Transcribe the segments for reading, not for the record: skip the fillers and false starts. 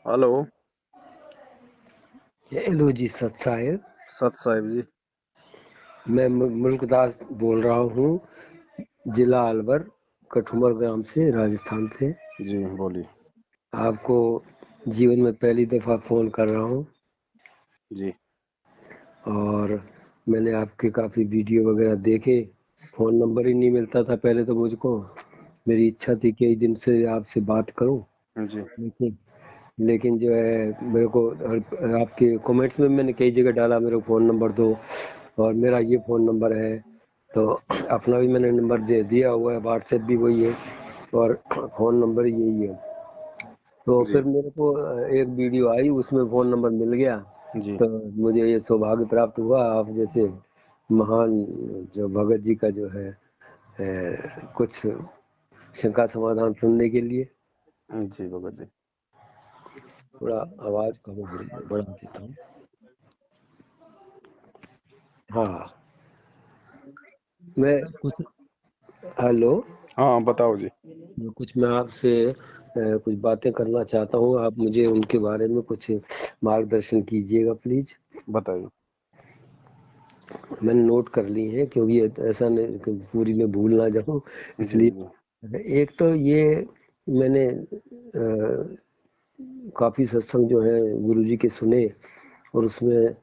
Hello. Hello जी सत साहेब। सत साहिब जी। मैं मुल्कदास बोल रहा हूँ, जिला अलवर, कठुमर ग्राम से, राजस्थान से। जी बोलिए। आपको जीवन में पहली दफ़ा फ़ोन कर रहा हूँ जी और मैंने आपके काफ़ी वीडियो वगैरह देखे। फ़ोन नंबर ही नहीं मिलता था पहले तो मुझको। मेरी इच्छा थी कई दिन से आपसे बात करूं, जी लेकिन लेकिन जो है मेरे को आपके कमेंट्स में मैंने कई जगह डाला मेरे को फ़ोन नंबर दो, और मेरा ये फ़ोन नंबर है। तो अपना भी मैंने नंबर दे दिया हुआ है, व्हाट्सएप भी वही है और फ़ोन नंबर यही है। तो जी फिर मेरे को एक वीडियो आई, उसमें फ़ोन नंबर मिल गया। जी तो मुझे ये सौभाग्य प्राप्त हुआ आप जैसे महान जो भगत जी का जो है कुछ शंका समाधान सुनने के लिए। जी भगत जी। थोड़ा आवाज़ कम हो रही है, बढ़ा देता हूँ। हाँ, मैं कुछ हेलो, हाँ बताओ जी। मैं आपसे कुछ बातें करना चाहता हूँ, आप मुझे उनके बारे में कुछ मार्गदर्शन कीजिएगा प्लीज। बताइए। मैंने नोट कर ली है क्योंकि ऐसा नहीं कि पूरी में भूल ना जाऊँ, जी जी इसलिए। एक तो ये मैंने काफी सत्संग जो है गुरुजी के सुने, और उसमें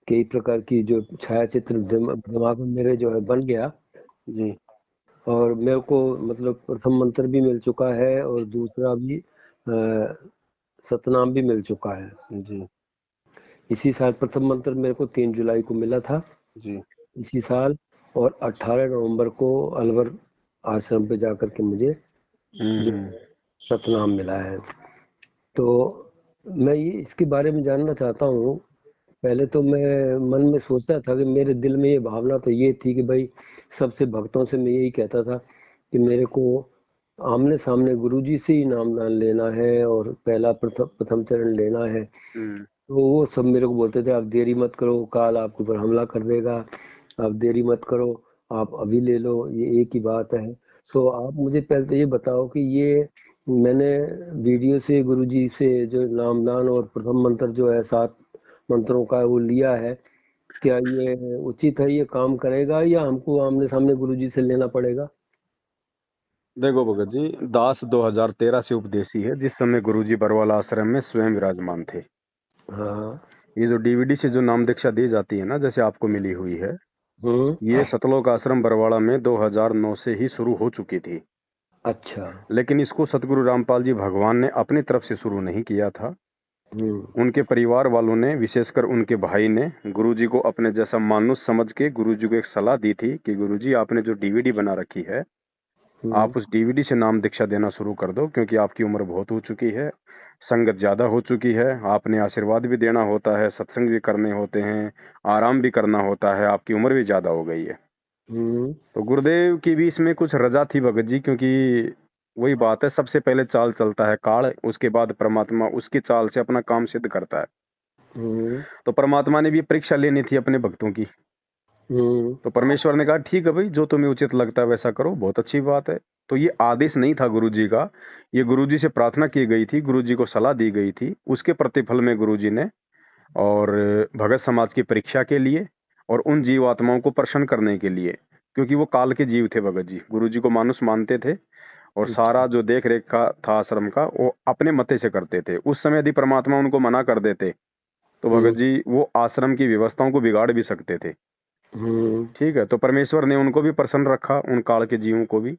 कई प्रकार की जो छाया चित्र दिमाग में मेरे जो है बन गया। जी और मेरे को मतलब प्रथम मंत्र भी मिल चुका है और दूसरा भी सतनाम भी मिल चुका है। जी इसी साल प्रथम मंत्र मेरे को 3 जुलाई को मिला था, जी। इसी साल। और 18 नवंबर को अलवर आश्रम पे जाकर के मुझे जो हम्म। सतनाम मिला है। तो मैं ये इसके बारे में जानना चाहता हूँ। पहले तो मैं मन में सोचता था कि मेरे दिल में ये भावना तो ये थी कि भाई सबसे भक्तों से मैं यही कहता था कि मेरे को आमने सामने गुरुजी से ही नामदान लेना है और पहला प्रथम प्रथम चरण लेना है। हम्म। तो वो सब मेरे को बोलते थे आप देरी मत करो, काल आपके ऊपर हमला कर देगा, आप देरी मत करो, आप अभी ले लो, ये एक ही बात है। तो आप मुझे पहले तो ये बताओ कि ये मैंने वीडियो से गुरुजी से जो नामदान और प्रथम मंत्र जो है 7 मंत्रों का वो लिया है, क्या ये उचित है, ये काम करेगा या हमको आमने सामने गुरुजी से लेना पड़ेगा? देखो भगत जी, दास 2013 से उपदेशी है, जिस समय गुरुजी बरवाला आश्रम में स्वयं विराजमान थे। हाँ। ये जो डीवीडी से जो नाम दीक्षा दी जाती है ना, जैसे आपको मिली हुई है, हम्म। ये सतलोक आश्रम बरवाड़ा में 2009 से ही शुरू हो चुकी थी। अच्छा। लेकिन इसको सतगुरु रामपाल जी भगवान ने अपनी तरफ से शुरू नहीं किया था। हम्म। उनके परिवार वालों ने, विशेषकर उनके भाई ने, गुरुजी को अपने जैसा मानुष समझ के गुरुजी को एक सलाह दी थी कि गुरुजी आपने जो डीवीडी बना रखी है, हम्म। आप उस डीवीडी से नाम दीक्षा देना शुरू कर दो, क्योंकि आपकी उम्र बहुत हो चुकी है, संगत ज्यादा हो चुकी है, आपने आशीर्वाद भी देना होता है, सत्संग भी करने होते हैं, आराम भी करना होता है, आपकी उम्र भी ज्यादा हो गई है। हम्म। तो गुरुदेव की भी इसमें कुछ रजा थी भगत जी, क्योंकि वही बात है, सबसे पहले चाल चलता है काल, उसके बाद परमात्मा उसकी चाल से अपना काम सिद्ध करता है। हम्म। तो परमात्मा ने भी परीक्षा लेनी थी अपने भक्तों की। हम्म। तो परमेश्वर ने कहा ठीक है भाई, जो तुम्हें उचित लगता है वैसा करो, बहुत अच्छी बात है। तो ये आदेश नहीं था गुरुजी का, ये गुरुजी से प्रार्थना की गई थी, गुरुजी को सलाह दी गई थी, उसके प्रतिफल में गुरुजी ने, और भगत समाज की परीक्षा के लिए, और उन जीवात्माओं को प्रसन्न करने के लिए, क्योंकि वो काल के जीव थे भगत जी, गुरुजी को मानुष मानते थे, और अच्छा। सारा जो देख रेख का था आश्रम का, वो अपने मते से करते थे। उस समय यदि परमात्मा उनको मना कर देते, तो भगत हम्म। जी वो आश्रम की व्यवस्थाओं को बिगाड़ भी सकते थे। हम्म। ठीक है, तो परमेश्वर ने उनको भी प्रसन्न रखा, उन काल के जीवों को भी,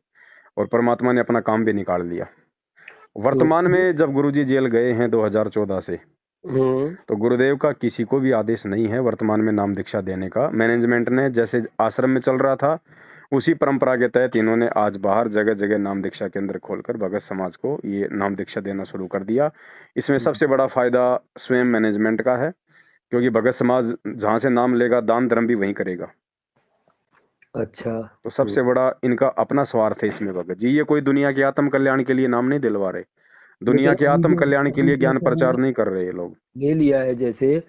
और परमात्मा ने अपना काम भी निकाल लिया। तो वर्तमान में जब गुरुजी जेल गए हैं 2014 से, हम्म। तो गुरुदेव का किसी को भी आदेश नहीं है वर्तमान में नाम दीक्षा देने का। मैनेजमेंट ने जैसे आश्रम में चल रहा था, उसी परंपरा के तहत इन्होंने आज बाहर जगह जगह नाम दीक्षा केंद्र खोलकर भगत समाज को ये नाम दीक्षा देना शुरू कर दिया। इसमें सबसे बड़ा फायदा स्वयं मैनेजमेंट का है, क्योंकि भगत समाज जहां से नाम लेगा, दान धर्म भी वहीं करेगा। अच्छा। तो सबसे बड़ा इनका अपना स्वार्थ है इसमें भगत जी, ये कोई दुनिया के आत्म कल्याण के लिए नाम नहीं दिलवा रहे, लेकिन दुनिया के अभी आत्म जो कल्याण के अभी लिए ज्ञान जैसे प्रचार हमने नहीं कर रहे ये लोग। ले लिया है जैसे,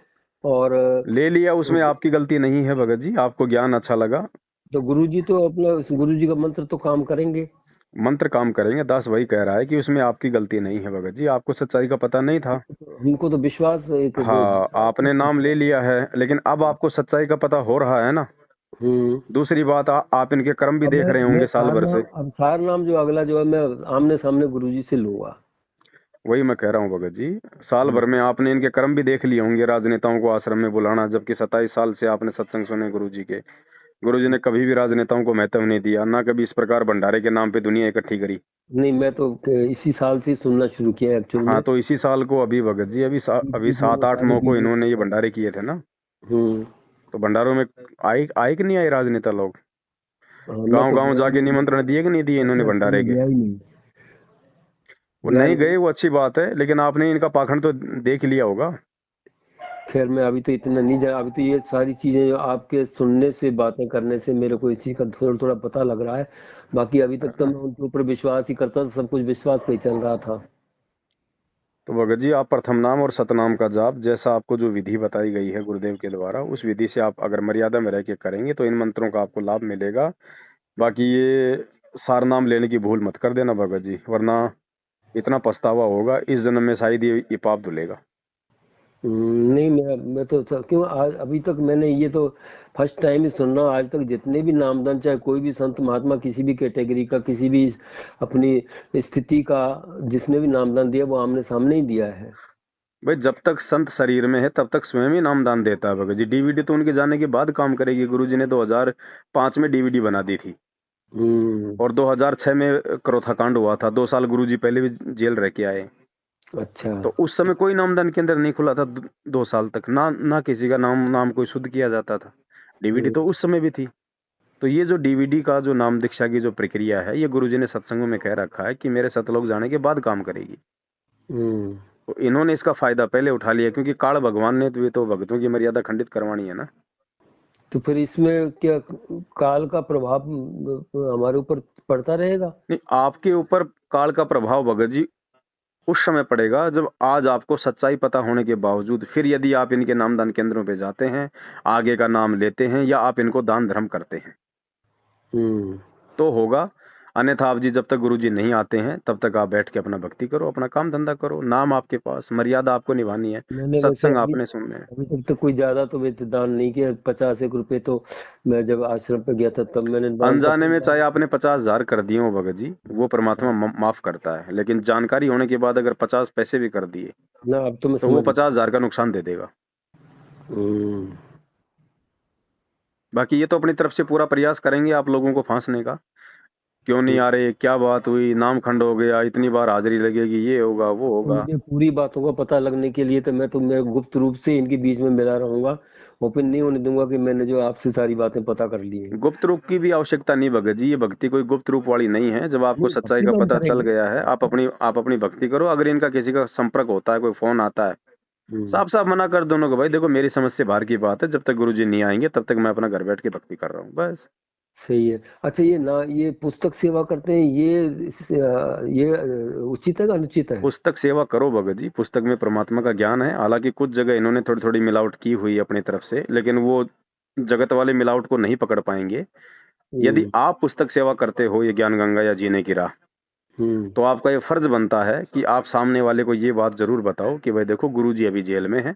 और ले लिया, तो, उसमें आपकी गलती नहीं है भगत जी, आपको ज्ञान अच्छा लगा। तो गुरुजी तो अपना गुरुजी का मंत्र तो काम करेंगे। मंत्र काम करेंगे, दास वही कह रहा है कि उसमें आपकी गलती नहीं है भगत जी, आपको सच्चाई का पता नहीं था। हमको तो विश्वास एक हाँ, आपने नाम ले लिया है, लेकिन अब आपको सच्चाई का पता हो रहा है ना। हम्म। दूसरी बात, आप इनके कर्म भी अब देख रहे मैं होंगे साल सार भर नाम, से। अब सार नाम जो अगला जो है मैं आमने सामने गुरुजी से लूंगा। वही मैं कह रहा हूँ भगत जी, साल हम्म। भर में आपने इनके कर्म भी देख लिए होंगे, राजनेताओं को आश्रम में बुलाना, जबकि 27 साल से आपने सत्संग सुने गुरुजी के। गुरुजी ने कभी भी राजनेताओं को महत्व नहीं दिया, ना कभी इस प्रकार भंडारे के नाम पे दुनिया इकट्ठी करी। नहीं, मैं तो इसी साल से ही सुनना शुरू किया एक्चुअल हाँ, में। तो इसी साल को अभी भगत जी, अभी 7 8 9 को इन्होंने ये भंडारे किए थे ना। हम्म। तो भंडारों में आए आए कि नहीं आए राजनेता लोग? हाँ, मैं गांव तो गांव गया ही जाके नहीं, निमंत्रण दिए कि नहीं दिए इन्होंने मैं भंडारे के? गया ही नहीं, वो गया नहीं नहीं। गए, वो अच्छी बात है, लेकिन आपने इनका पाखंड तो देख लिया होगा। खैर मैं अभी तो इतना नहीं जाना, अभी तो ये सारी चीजें जो आपके सुनने से बातें करने से मेरे को इसी का थोड़ा थोड़ा पता लग रहा है। बाकी अभी तक तो मैं उनके ऊपर विश्वास ही करता था, सब कुछ विश्वास पे ही चल रहा था। तो भगत जी, आप प्रथम नाम और सतनाम का जाप, जैसा आपको जो विधि बताई गई है गुरुदेव के द्वारा, उस विधि से आप अगर मर्यादा में रह के करेंगे तो इन मंत्रों का आपको लाभ मिलेगा। बाकी ये सार नाम लेने की भूल मत कर देना भगत जी, वरना इतना पछतावा होगा इस जन्म में, शायद ये पाप धुलेगा। नहीं, मैं तो क्यों आज अभी तक मैंने ये तो फर्स्ट टाइम ही सुन रहा हूँ। आज तक जितने भी नामदान, चाहे कोई भी संत महात्मा किसी भी कैटेगरी का, किसी भी अपनी स्थिति का, जिसने भी नामदान दिया वो आमने सामने ही दिया है। भाई, जब तक संत शरीर में है तब तक स्वयं ही नामदान देता है भगत जी। डीवीडी तो उनके जाने के बाद काम करेगी। गुरुजी ने 2005 में डीवीडी बना दी थी, हम्म। और 2006 में क्रोथा कांड हुआ था। 2 साल गुरुजी पहले भी जेल रह के आए। अच्छा। तो उस समय कोई नामदान केंद्र नहीं खुला था। 2 साल तक ना ना किसी का नाम नाम कोई शुद्ध किया जाता था। डीवीडी तो हम्म। उस समय भी थी। तो ये जो डीवीडी का जो नाम दीक्षा की जो प्रक्रिया है, ये गुरुजी ने सत्संगों में कह रखा है कि मेरे सतलोक जाने के बाद काम करेगी। हम्म। तो इन्होंने इसका फायदा पहले उठा लिया, क्योंकि काल भगवान ने तो ये तो भक्तों की मर्यादा खंडित करवानी है ना। तो फिर इसमें क्या काल का प्रभाव हमारे ऊपर पड़ता रहेगा? नहीं, आपके ऊपर काल का प्रभाव भगत जी उस समय पड़ेगा जब आज आपको सच्चाई पता होने के बावजूद फिर यदि आप इनके नामदान केंद्रों पे जाते हैं, आगे का नाम लेते हैं, या आप इनको दान धर्म करते हैं, हम्म। तो होगा। अन्यथा आप जी, जब तक गुरु जी नहीं आते हैं तब तक आप बैठ के अपना भक्ति करो, अपना काम धंधा करो, नाम आपके पास, मर्यादा आपको निभानी है, मैंने वैसे सत्संग अभी आपने सुनने हैं। अभी तक तो कोई ज्यादा तो वैसे दान नहीं किया। 50 एक रुपए तो मैं जब आश्रम पे गया था तब मैंने दान अनजाने करता में था। चाहे आपने 50,000 कर दिए हो भगत जी, वो परमात्मा माफ करता है, लेकिन जानकारी होने के बाद अगर 50 पैसे भी कर दिए ना अब तो मैं तो वो समझ गया। 50,000 का नुकसान दे देगा। हम्म। बाकी ये तो अपनी तरफ से पूरा प्रयास करेंगे आप लोगों को फांसने का। क्यों नहीं आ रहे, क्या बात हुई, नाम खंड हो गया, इतनी बार हाजिरी लगेगी, ये होगा वो तो होगा। मुझे पूरी बातों का पता लगने के लिए मैं गुप्त रूप से इनके बीच में मिला रहूंगा। ओपन नहीं होने दूंगा कि मैंने जो आपसे सारी बातें पता कर ली हैं। गुप्त रूप की भी आवश्यकता नहीं भगत जी, ये भक्ति कोई गुप्त रूप वाली नहीं है। जब आपको नहीं, सच्चाई भक्ति का तो हम पता चल करेंगे। गया है, आप अपनी भक्ति करो। अगर इनका किसी का संपर्क होता है, कोई फोन आता है, हम्म। साफ साफ मना कर दोनों को, भाई देखो मेरी समझ से बाहर की बात है, जब तक गुरुजी नहीं आएंगे तब तक मैं अपना घर बैठ के भक्ति कर रहा हूँ, बस। सही है। अच्छा, ये पुस्तक सेवा करते हैं, ये उचित है कि अनुचित है? पुस्तक सेवा करो भगत जी, पुस्तक में परमात्मा का ज्ञान है। हालांकि कुछ जगह इन्होंने थोड़ी थोड़ी मिलावट की हुई है अपनी तरफ से, लेकिन वो जगत वाले मिलावट को नहीं पकड़ पाएंगे। यदि हम्म। आप पुस्तक सेवा करते हो, ये ज्ञान गंगा या जीने की राह, हम्म। तो आपका ये फर्ज बनता है कि आप सामने वाले को ये बात जरूर बताओ कि भाई देखो, गुरुजी अभी जेल में है,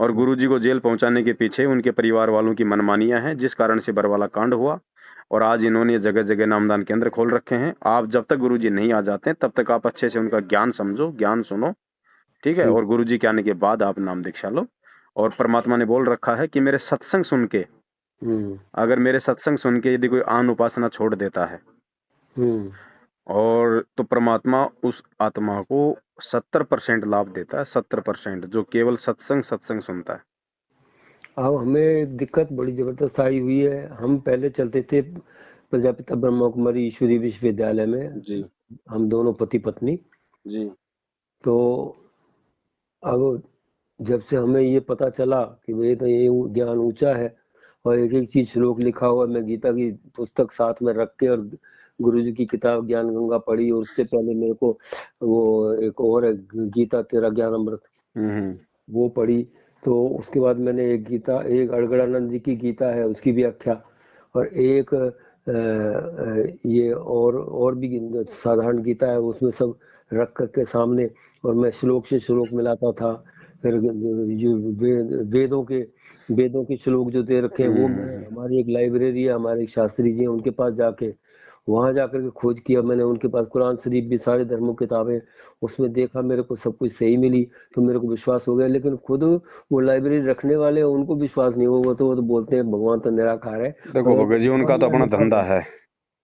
और गुरुजी को जेल पहुंचाने के पीछे उनके परिवार वालों की मनमानियां हैं, जिस कारण से बरवाला कांड हुआ। और आज इन्होंने जगह जगह नामदान केंद्र खोल रखे हैं। आप जब तक गुरुजी नहीं आ जाते तब तक आप अच्छे से उनका ज्ञान समझो, ज्ञान सुनो, ठीक है। ठीक। और गुरुजी के आने के बाद आप नाम दीक्षा लो। और परमात्मा ने बोल रखा है कि मेरे सत्संग सुन के, हम्म। अगर मेरे सत्संग सुन के यदि कोई आन उपासना छोड़ देता है, हम्म। और तो परमात्मा उस आत्मा को 70% लाभ देता है। 70% जो केवल सत्संग सत्संग सुनता है। अब हमें दिक्कत बड़ी जबरदस्त आई हुई है। हम पहले चलते थे प्रजापिता ब्रह्मा कुमारी ईश्वरीय विश्वविद्यालय में, जी हम दोनों पति पत्नी। जी तो अब जब से हमें ये पता चला कि भाई तो ये ज्ञान ऊंचा है और एक एक चीज श्लोक लिखा हुआ है, मैं गीता की पुस्तक साथ में रख के और गुरु जी की किताब ज्ञान गंगा पढ़ी, और उससे पहले मेरे को वो एक और है, गीता तेरा ज्ञान अमृत, हम्म वो पढ़ी। तो उसके बाद मैंने एक अड़गड़ानंद जी की गीता है उसकी व्याख्या, और एक ये और भी साधारण गीता है, उसमें सब रख करके सामने, और मैं श्लोक से श्लोक मिलाता था। फिर जो वेदों के श्लोक जो दे रखे हैं वो मैं, हम्म। हमारी एक लाइब्रेरी है, हमारे एक शास्त्री जी हैं, उनके पास जाके वहां जाकर के खोज किया मैंने। उनके पास कुरान शरीफ भी, सारे धर्मों की किताबें, उसमें देखा, मेरे को सब कुछ सही मिली, तो मेरे को विश्वास हो गया। लेकिन खुद वो लाइब्रेरी रखने वाले हैं, उनको विश्वास नहीं हुआ। वो तो बोलते हैं भगवान तो निराकार है, देखो मगर भगत जी, वहां उनका तो मैं अपना लिखा धंधा था। है,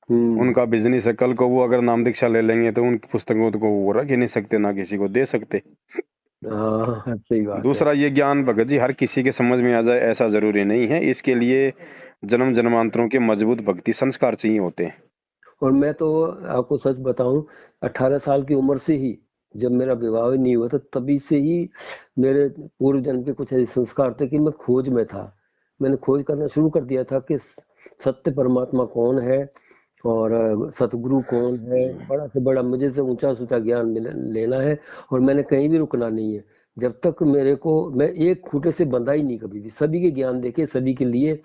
हम्म। उनका बिजनेस है। कल को वो अगर नाम दीक्षा ले लेंगे तो उनकी पुस्तकों को वो रख ही नहीं सकते, ना किसी को दे सकते। हाँ, सही बात है। दूसरा, ये ज्ञान भगत जी हर किसी के समझ में आ जाए ऐसा जरूरी नहीं है। इसके लिए जन्म जन्मांतरों के मजबूत भक्ति संस्कार चाहिए होते हैं। और मैं तो आपको सच बताऊं, 18 साल की उम्र से ही, जब मेरा विवाह ही नहीं हुआ था, तभी से ही मेरे पूर्व जन्म के कुछ ऐसे संस्कार थे कि मैं खोज में था। मैंने खोज करना शुरू कर दिया था कि सत्य परमात्मा कौन है, और सतगुरु कौन है। जी। बड़ा से बड़ा, मुझे से ऊंचा से ऊंचा ज्ञान लेना है, और मैंने कहीं भी रुकना नहीं है। जब तक मेरे को, मैं एक खूटे से बंधा ही नहीं कभी भी, सभी के ज्ञान देके, सभी के लिए,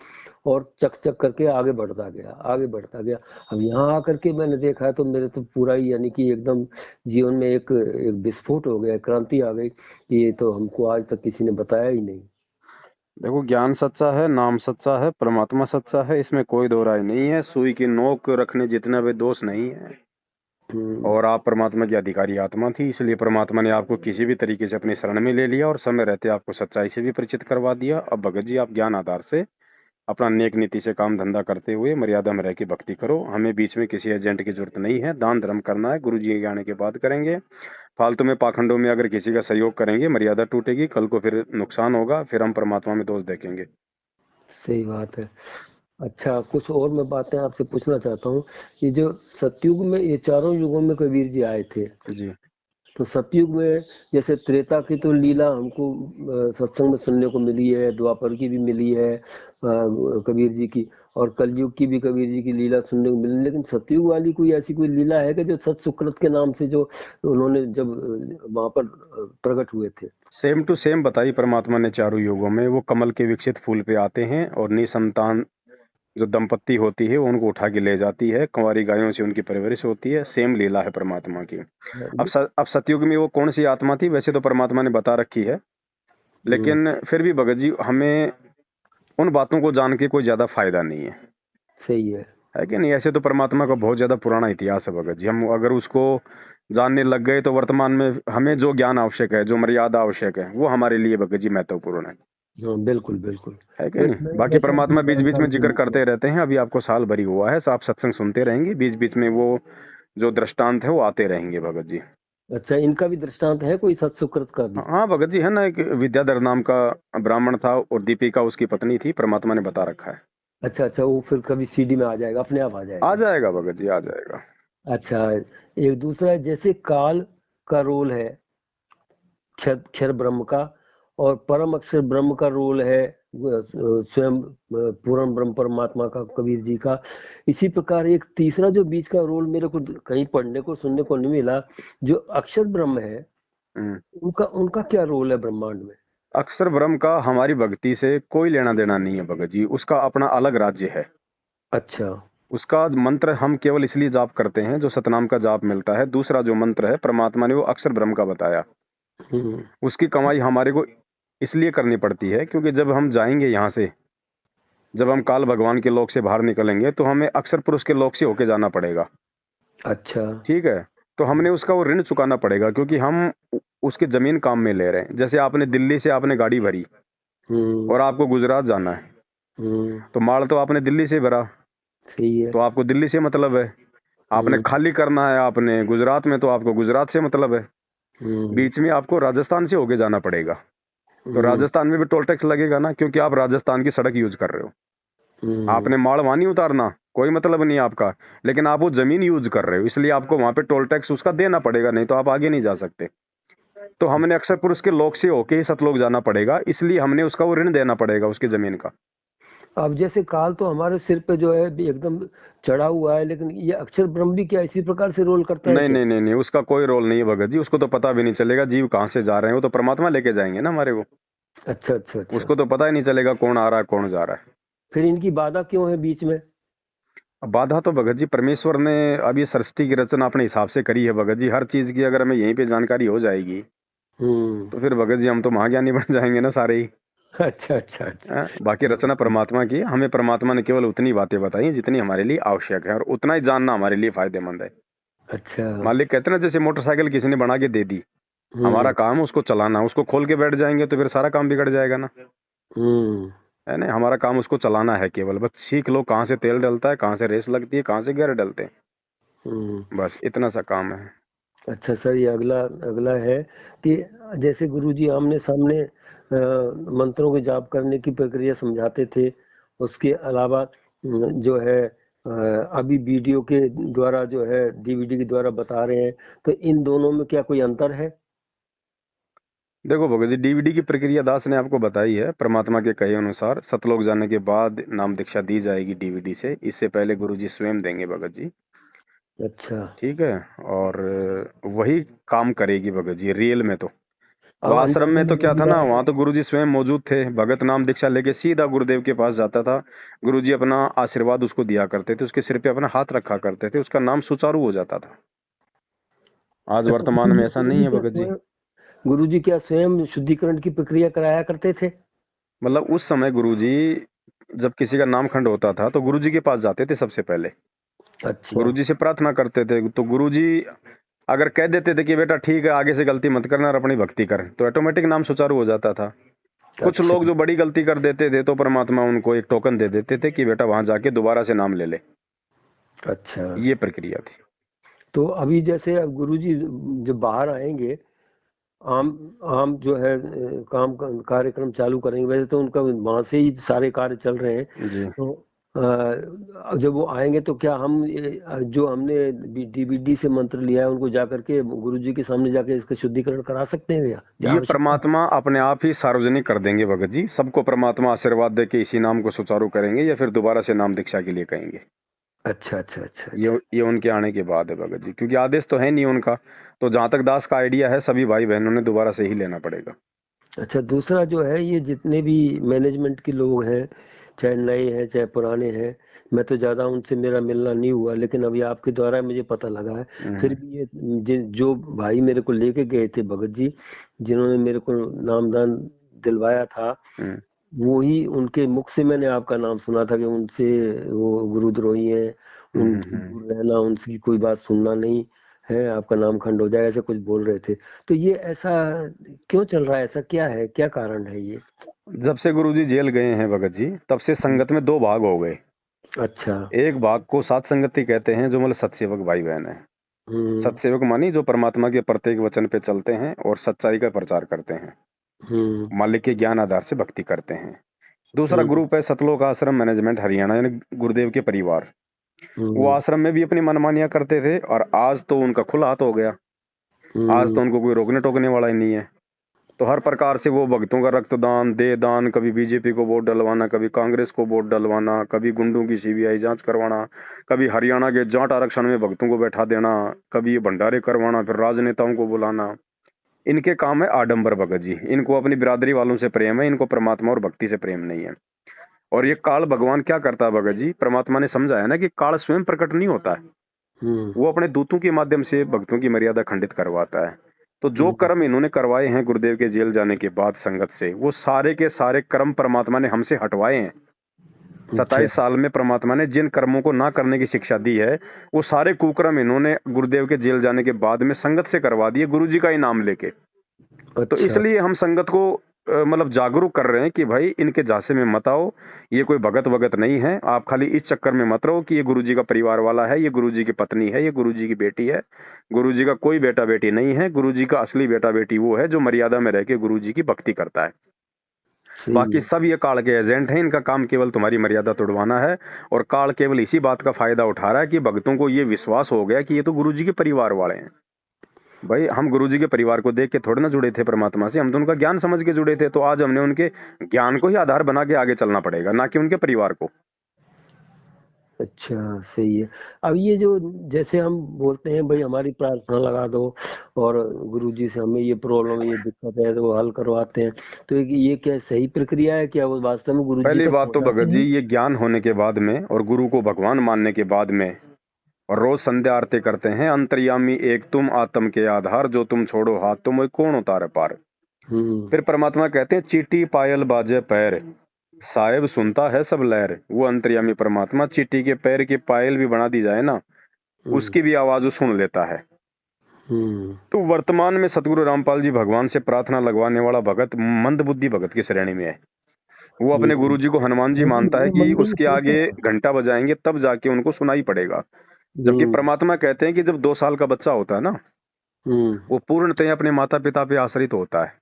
और चक चक करके आगे बढ़ता गया, आगे बढ़ता गया। अब यहाँ आकर के मैंने देखा है, तो मेरे तो पूरा ही, यानी कि एकदम जीवन में एक एक विस्फोट हो गया, क्रांति आ गई। ये तो हमको आज तक किसी ने बताया ही नहीं। देखो, ज्ञान सच्चा है, नाम सच्चा है, परमात्मा सच्चा है, इसमें कोई दो राय नहीं है। सुई की नोक रखने जितना भी दोष नहीं है। हम्म। और आप परमात्मा की अधिकारी आत्मा थी, इसलिए परमात्मा ने आपको किसी भी तरीके से अपनी शरण में ले लिया और समय रहते आपको सच्चाई से भी परिचित करवा दिया। अब भगत जी, आप ज्ञान आधार से अपना नेक नीति से काम धंधा करते हुए मर्यादा में रह के भक्ति करो। हमें बीच में किसी एजेंट की जरूरत नहीं है। दान धर्म करना है, गुरु जी के आने के बाद करेंगे। फालतू में पाखंडों में अगर किसी का सहयोग करेंगे, मर्यादा टूटेगी, कल को फिर नुकसान होगा, फिर हम परमात्मा में दोष देखेंगे। सही बात है। अच्छा, कुछ और मैं बातें आपसे पूछना चाहता हूँ। ये जो सतयुग में, ये चारों युगों में कबीर जी आए थे, जी। तो सतयुग में, जैसे त्रेता की तो लीला हमको सत्संग में सुनने को मिली है, द्वापर की भी मिली है, कबीर जी की, और कलयुग की भी कबीर जी की लीला सुनने को मिली। लेकिन सतयुग वाली कोई ऐसी कोई लीला है कि जो सत सुकृत के नाम से, जो उन्होंने जब वहां पर प्रकट हुए थे? सेम टू सेम बताई परमात्मा ने चारों युगों में। वो कमल के विकसित फूल पे आते हैं और निसंतान जो दंपत्ति होती है वो उनको उठा के ले जाती है, कुंवारी गायों से उनकी परवरिश होती है। सेम लीला है परमात्मा की। अब सतयुग में वो कौन सी आत्मा थी, वैसे तो परमात्मा ने बता रखी है, हम्म, लेकिन फिर भी भगत जी, हमें उन बातों को जान के कोई ज्यादा फायदा नहीं सही है। है कि नहीं। ऐसे तो परमात्मा का बहुत ज्यादा पुराना इतिहास है भगत जी। हम अगर उसको जानने लग गए तो वर्तमान में हमें जो ज्ञान आवश्यक है, जो मर्यादा आवश्यक है, वो हमारे लिए भगत जी महत्वपूर्ण हाँ, बिल्कुल बिल्कुल। है कि एक नहीं। मैं बाकी जैसे अपनी परमात्मा बीच बीच में जानकारी के जिक्र लिए, करते रहते हैं। अभी आपको साल भरी हुआ है, तो आप सत्संग सुनते रहेंगे, बीच बीच में वो जो दृष्टांत है वो आते रहेंगे भगत जी। अच्छा, इनका भी दृष्टांत है कोई, सत सुकृत का भी? हाँ भगत जी, है ना, एक विद्याधर नाम का ब्राह्मण था और दीपिका उसकी पत्नी थी, परमात्मा ने बता रखा है। अच्छा अच्छा, वो फिर कभी सीडी में आ जाएगा, अपने आप आ आ जाएगा। जाएगा भगत जी, आ जाएगा। अच्छा, एक दूसरा है, जैसे काल का रोल है क्षर क्षर ब्रह्म का, और परम अक्षर ब्रह्म का रोल है स्वयं पूर्ण ब्रह्म परमात्मा का, कबीर जी का। इसी प्रकार एक तीसरा जो बीच का रोल मेरे को कहीं पढ़ने को सुनने को नहीं मिला, जो अक्षर ब्रह्म है, हम्म। उनका उनका क्या रोल है ब्रह्मांड में? अक्षर ब्रह्म का हमारी भक्ति से कोई लेना देना नहीं है भगत जी। उसका अपना अलग राज्य है। अच्छा। उसका मंत्र हम केवल इसलिए जाप करते हैं, जो सतनाम का जाप मिलता है। दूसरा जो मंत्र है, परमात्मा ने वो अक्षर ब्रह्म का बताया। हम्म। उसकी कमाई हमारे को इसलिए करनी पड़ती है क्योंकि जब हम जाएंगे यहाँ से, जब हम काल भगवान के लोक से बाहर निकलेंगे, तो हमें अक्षर पुरुष के लोक से होके जाना पड़ेगा। अच्छा। ठीक है। तो हमने उसका वो ऋण चुकाना पड़ेगा, क्योंकि हम उसके जमीन काम में ले रहे हैं। जैसे आपने दिल्ली से आपने गाड़ी भरी हम्म। और आपको गुजरात जाना है, हम्म। तो माल तो आपने दिल्ली से भरा, सही है। तो आपको दिल्ली से मतलब है। आपने हम्म। खाली करना है आपने गुजरात में, तो आपको गुजरात से मतलब है। हम्म। बीच में आपको राजस्थान से होके जाना पड़ेगा। तो हम्म। राजस्थान में भी टोल टैक्स लगेगा ना, क्योंकि आप राजस्थान की सड़क यूज कर रहे हो। हम्म। आपने माल वहां नहीं उतारना, कोई मतलब नहीं आपका, लेकिन आप वो जमीन यूज कर रहे हो, इसलिए आपको वहां पे टोल टैक्स उसका देना पड़ेगा, नहीं तो आप आगे नहीं जा सकते। तो हमने अक्षर पुरुष के लोक से होके ही सतलोक जाना पड़ेगा, इसलिए हमने उसका वो ऋण देना पड़ेगा, उसकी जमीन का। अब जैसे काल तो हमारे सिर पे जो है भी एकदम चढ़ा हुआ है, लेकिन ये अक्षर ब्रह्म भी क्या इसी प्रकार से रोल करता है नहीं क्या? नहीं नहीं नहीं, उसका कोई रोल नहीं है भगत जी। उसको तो पता भी नहीं चलेगा जीव कहाँ से जा रहे हैं, वो तो परमात्मा लेके जाएंगे ना हमारे को। अच्छा अच्छा अच्छा। उसको तो पता ही नहीं चलेगा कौन आ रहा है कौन जा रहा है। फिर इनकी बाधा क्यों है बीच में? अब बाधा तो भगत जी परमेश्वर ने अब ये सृष्टि की रचना अपने हिसाब से करी है भगत जी। हर चीज की अगर हमें यहीं पे जानकारी हो जाएगी, हम्म। तो फिर भगत जी हम तो महाज्ञानी बन जाएंगे ना सारे ही। अच्छा अच्छा अच्छा। बाकी रचना हम्म, परमात्मा की, हमें परमात्मा ने केवल उतनी बातें बताई हैं जितनी हमारे लिए आवश्यक है, और उतना ही जानना हमारे लिए फायदेमंद है। अच्छा। मालिक कहते हैं ना, जैसे मोटरसाइकिल किसी ने बना के दे दी, हमारा हम्म। काम है उसको चलाना, उसको खोल के बैठ जाएंगे तो फिर सारा काम बिगड़ जाएगा ना। हम्म। है ना, हमारा काम उसको चलाना है, केवल बस सीख लो कहाँ से तेल डलता है, कहाँ से रेस लगती है, कहाँ से गियर डलते हैं, हम्म। बस इतना सा काम है। अच्छा सर, ये अगला अगला है कि जैसे गुरुजी आमने सामने मंत्रों के जाप करने की प्रक्रिया समझाते थे, उसके अलावा जो है अभी वीडियो के द्वारा जो है डीवीडी के द्वारा बता रहे हैं, तो इन दोनों में क्या कोई अंतर है? देखो भगत जी, डीवीडी की प्रक्रिया दास ने आपको बताई है। परमात्मा के कहे अनुसार सतलोक जाने के बाद नाम दीक्षा दी जाएगी डीवीडी से, इससे पहले गुरुजी स्वयं देंगे भगत जी। अच्छा। ठीक है। और वही काम करेगी भगत जी रियल में। तो अब अब आश्रम अंजलि में तो में क्या था दिया ना, है। वहां तो गुरुजी स्वयं मौजूद थे। भगत नाम दीक्षा लेके सीधा गुरुदेव के पास जाता था, गुरुजी अपना आशीर्वाद उसको दिया करते थे, उसके सिर पे अपना हाथ रखा करते थे, उसका नाम सुचारू हो जाता था। आज अच्छा, वर्तमान में ऐसा नहीं है भगत जी। गुरुजी क्या स्वयं शुद्धिकरण की प्रक्रिया कराया करते थे? मतलब उस समय गुरुजी जब किसी का नामखंड होता था तो गुरुजी के पास जाते थे सबसे पहले, अच्छा गुरुजी से प्रार्थना करते थे। तो गुरुजी अगर कह देते थे कि बेटा ठीक है, आगे से गलती मत करना और अपनी भक्ति कर, तो ऑटोमेटिक नाम सुचारू हो जाता था। कुछ अच्छा लोग जो बड़ी गलती कर देते थे तो परमात्मा उनको एक टोकन दे देते थे कि बेटा वहां जाके दोबारा से नाम ले ले। अच्छा। ये प्रक्रिया थी। तो अभी जैसे अब गुरुजी जब बाहर आएंगे, आम आम जो है कार्यक्रम चालू करेंगे, वैसे तो उनका वहां से ही सारे कार्य चल रहे हैं। जी। तो जब वो आएंगे तो क्या हम जो हमने डीवीडी से मंत्र लिया है उनको जाकर के गुरुजी के सामने जाके इसका शुद्धिकरण करा सकते हैं या क्या ये आवश्यकता? परमात्मा अपने आप ही सार्वजनिक कर देंगे भगत जी, सबको परमात्मा आशीर्वाद दे के इसी नाम को सुचारू करेंगे, या फिर दोबारा से नाम दीक्षा के लिए कहेंगे। अच्छा अच्छा अच्छा ये अच्छा। ये उनके आने के बाद है भगत जी, क्योंकि आदेश तो है नहीं उनका। तो जहां तक दास का आइडिया है, सभी भाई बहनों ने दोबारा से ही लेना पड़ेगा। अच्छा, दूसरा जो है, ये जितने भी मैनेजमेंट के लोग हैं, चाहे नए हैं चाहे पुराने हैं, मैं तो ज्यादा उनसे मेरा मिलना नहीं हुआ, लेकिन अभी आपके द्वारा मुझे पता लगा है। फिर हम्म। भी ये जो भाई मेरे को लेके गए थे भगत जी, जिन्होंने मेरे को नामदान दिलवाया था, हम्म। वो ही उनके मुख से मैंने आपका नाम सुना था कि उनसे वो गुरुद्रोही हैं, उनसे हम्म। दूर रहना, उनकी कोई बात सुनना नहीं है, आपका नाम खंड हो जाएगा, ऐसा कुछ बोल रहे थे। तो ये ऐसा क्यों चल रहा है? ऐसा क्या है, क्या कारण है ये? जब से गुरुजी जेल गए हैं भगत जी, तब से संगत में दो भाग हो गए। अच्छा। एक भाग को सात संगति कहते हैं, जो मतलब सतसेवक भाई बहन है। हम्म। सतसेवक मानी जो परमात्मा के प्रत्येक वचन पे चलते हैं और सच्चाई का प्रचार करते हैं, हम्म। मालिक के ज्ञान आधार से भक्ति करते हैं। दूसरा हम्म। ग्रुप है सतलोक आश्रम मैनेजमेंट हरियाणा, यानी गुरुदेव के परिवार। वो हम्म। आश्रम में भी अपनी मनमानियां करते थे, और आज तो उनका खुला हाथ हो गया। आज हम्म। तो उनको कोई रोकने टोकने वाला ही नहीं है। तो हर प्रकार से वो भक्तों का रक्तदान, दे दान, कभी बीजेपी को वोट डलवाना, कभी कांग्रेस को वोट डलवाना, कभी गुंडों की सीबीआई जांच करवाना, कभी हरियाणा के जाट आरक्षण में भक्तों को बैठा देना, कभी ये भंडारे करवाना, फिर राजनेताओं को बुलाना। इनके काम है आडंबर भगत जी। इनको अपनी बिरादरी वालों से प्रेम है, इनको परमात्मा और भक्ति से प्रेम नहीं है। और ये काल भगवान क्या करता है भगत जी, परमात्मा ने समझाया ना कि काल स्वयं प्रकट नहीं होता है, हम्म। वो अपने दूतों के माध्यम से भक्तों की मर्यादा खंडित करवाता है। तो जो हम्म। कर्म इन्होंने करवाए हैं गुरुदेव के जेल जाने के बाद संगत से, वो सारे के सारे कर्म परमात्मा ने हमसे हटवाए हैं। अच्छा। 27 साल में परमात्मा ने जिन कर्मों को ना करने की शिक्षा दी है, वो सारे कुकर्म इन्होंने गुरुदेव के जेल जाने के बाद में संगत से करवा दिए, गुरु जी का ही नाम लेके। तो अच्छा। इसलिए हम संगत को मतलब जागरूक कर रहे हैं कि भाई इनके झांसे में मत आओ, ये कोई भगत वगत नहीं है। आप खाली इस चक्कर में मत रहो कि ये गुरुजी का परिवार वाला है, ये गुरुजी की पत्नी है, ये गुरुजी की बेटी है। गुरुजी का कोई बेटा बेटी नहीं है। गुरुजी का असली बेटा बेटी वो है जो मर्यादा में रह के गुरुजी की भक्ति करता है। सही बाकी है। सब ये काल के एजेंट हैं, इनका काम केवल तुम्हारी मर्यादा तोड़वाना है। और काल केवल इसी बात का फायदा उठा रहा है कि भक्तों को ये विश्वास हो गया कि ये तो गुरुजी के परिवार वाले हैं। भाई हम गुरुजी के परिवार को देख के थोड़े ना जुड़े थे परमात्मा से, हम तो उनका ज्ञान समझ के जुड़े थे। तो आज हमने उनके ज्ञान को ही आधार बना के आगे चलना पड़ेगा, ना कि उनके परिवार को। अच्छा, सही है। अब ये जो जैसे हम बोलते हैं भाई हमारी प्रार्थना लगा दो, और गुरुजी से हमें ये प्रॉब्लम ये दिक्कत है तो वो हल करवाते हैं, तो ये क्या सही प्रक्रिया है? क्या वो वास्तव में गुरुजी पहली तक बात तो पहुंचाते भगत जी, हैं? ये ज्ञान होने के बाद में और गुरु को भगवान मानने के बाद में और रोज संध्या आरती करते हैं। अंतर्यामी एक तुम आत्म के आधार, जो तुम छोड़ो हाथ तुम कौन उतारे पार। फिर परमात्मा कहते हैं चीटी पायल बाजे पैर, साहेब सुनता है सब लहर। वो अंतर्यामी परमात्मा चीटी के पैर की पायल भी बना दी जाए ना, उसकी भी आवाज वो सुन लेता है। तो वर्तमान में सतगुरु रामपाल जी भगवान से प्रार्थना लगवाने वाला भगत मंदबुद्धि भगत की श्रेणी में है। वो अपने गुरु जी को हनुमान जी मानता है कि उसके आगे घंटा बजाएंगे तब जाके उनको सुनाई पड़ेगा। जबकि परमात्मा कहते हैं कि जब 2 साल का बच्चा होता है ना, वो पूर्णतः अपने माता पिता पे आश्रित होता है।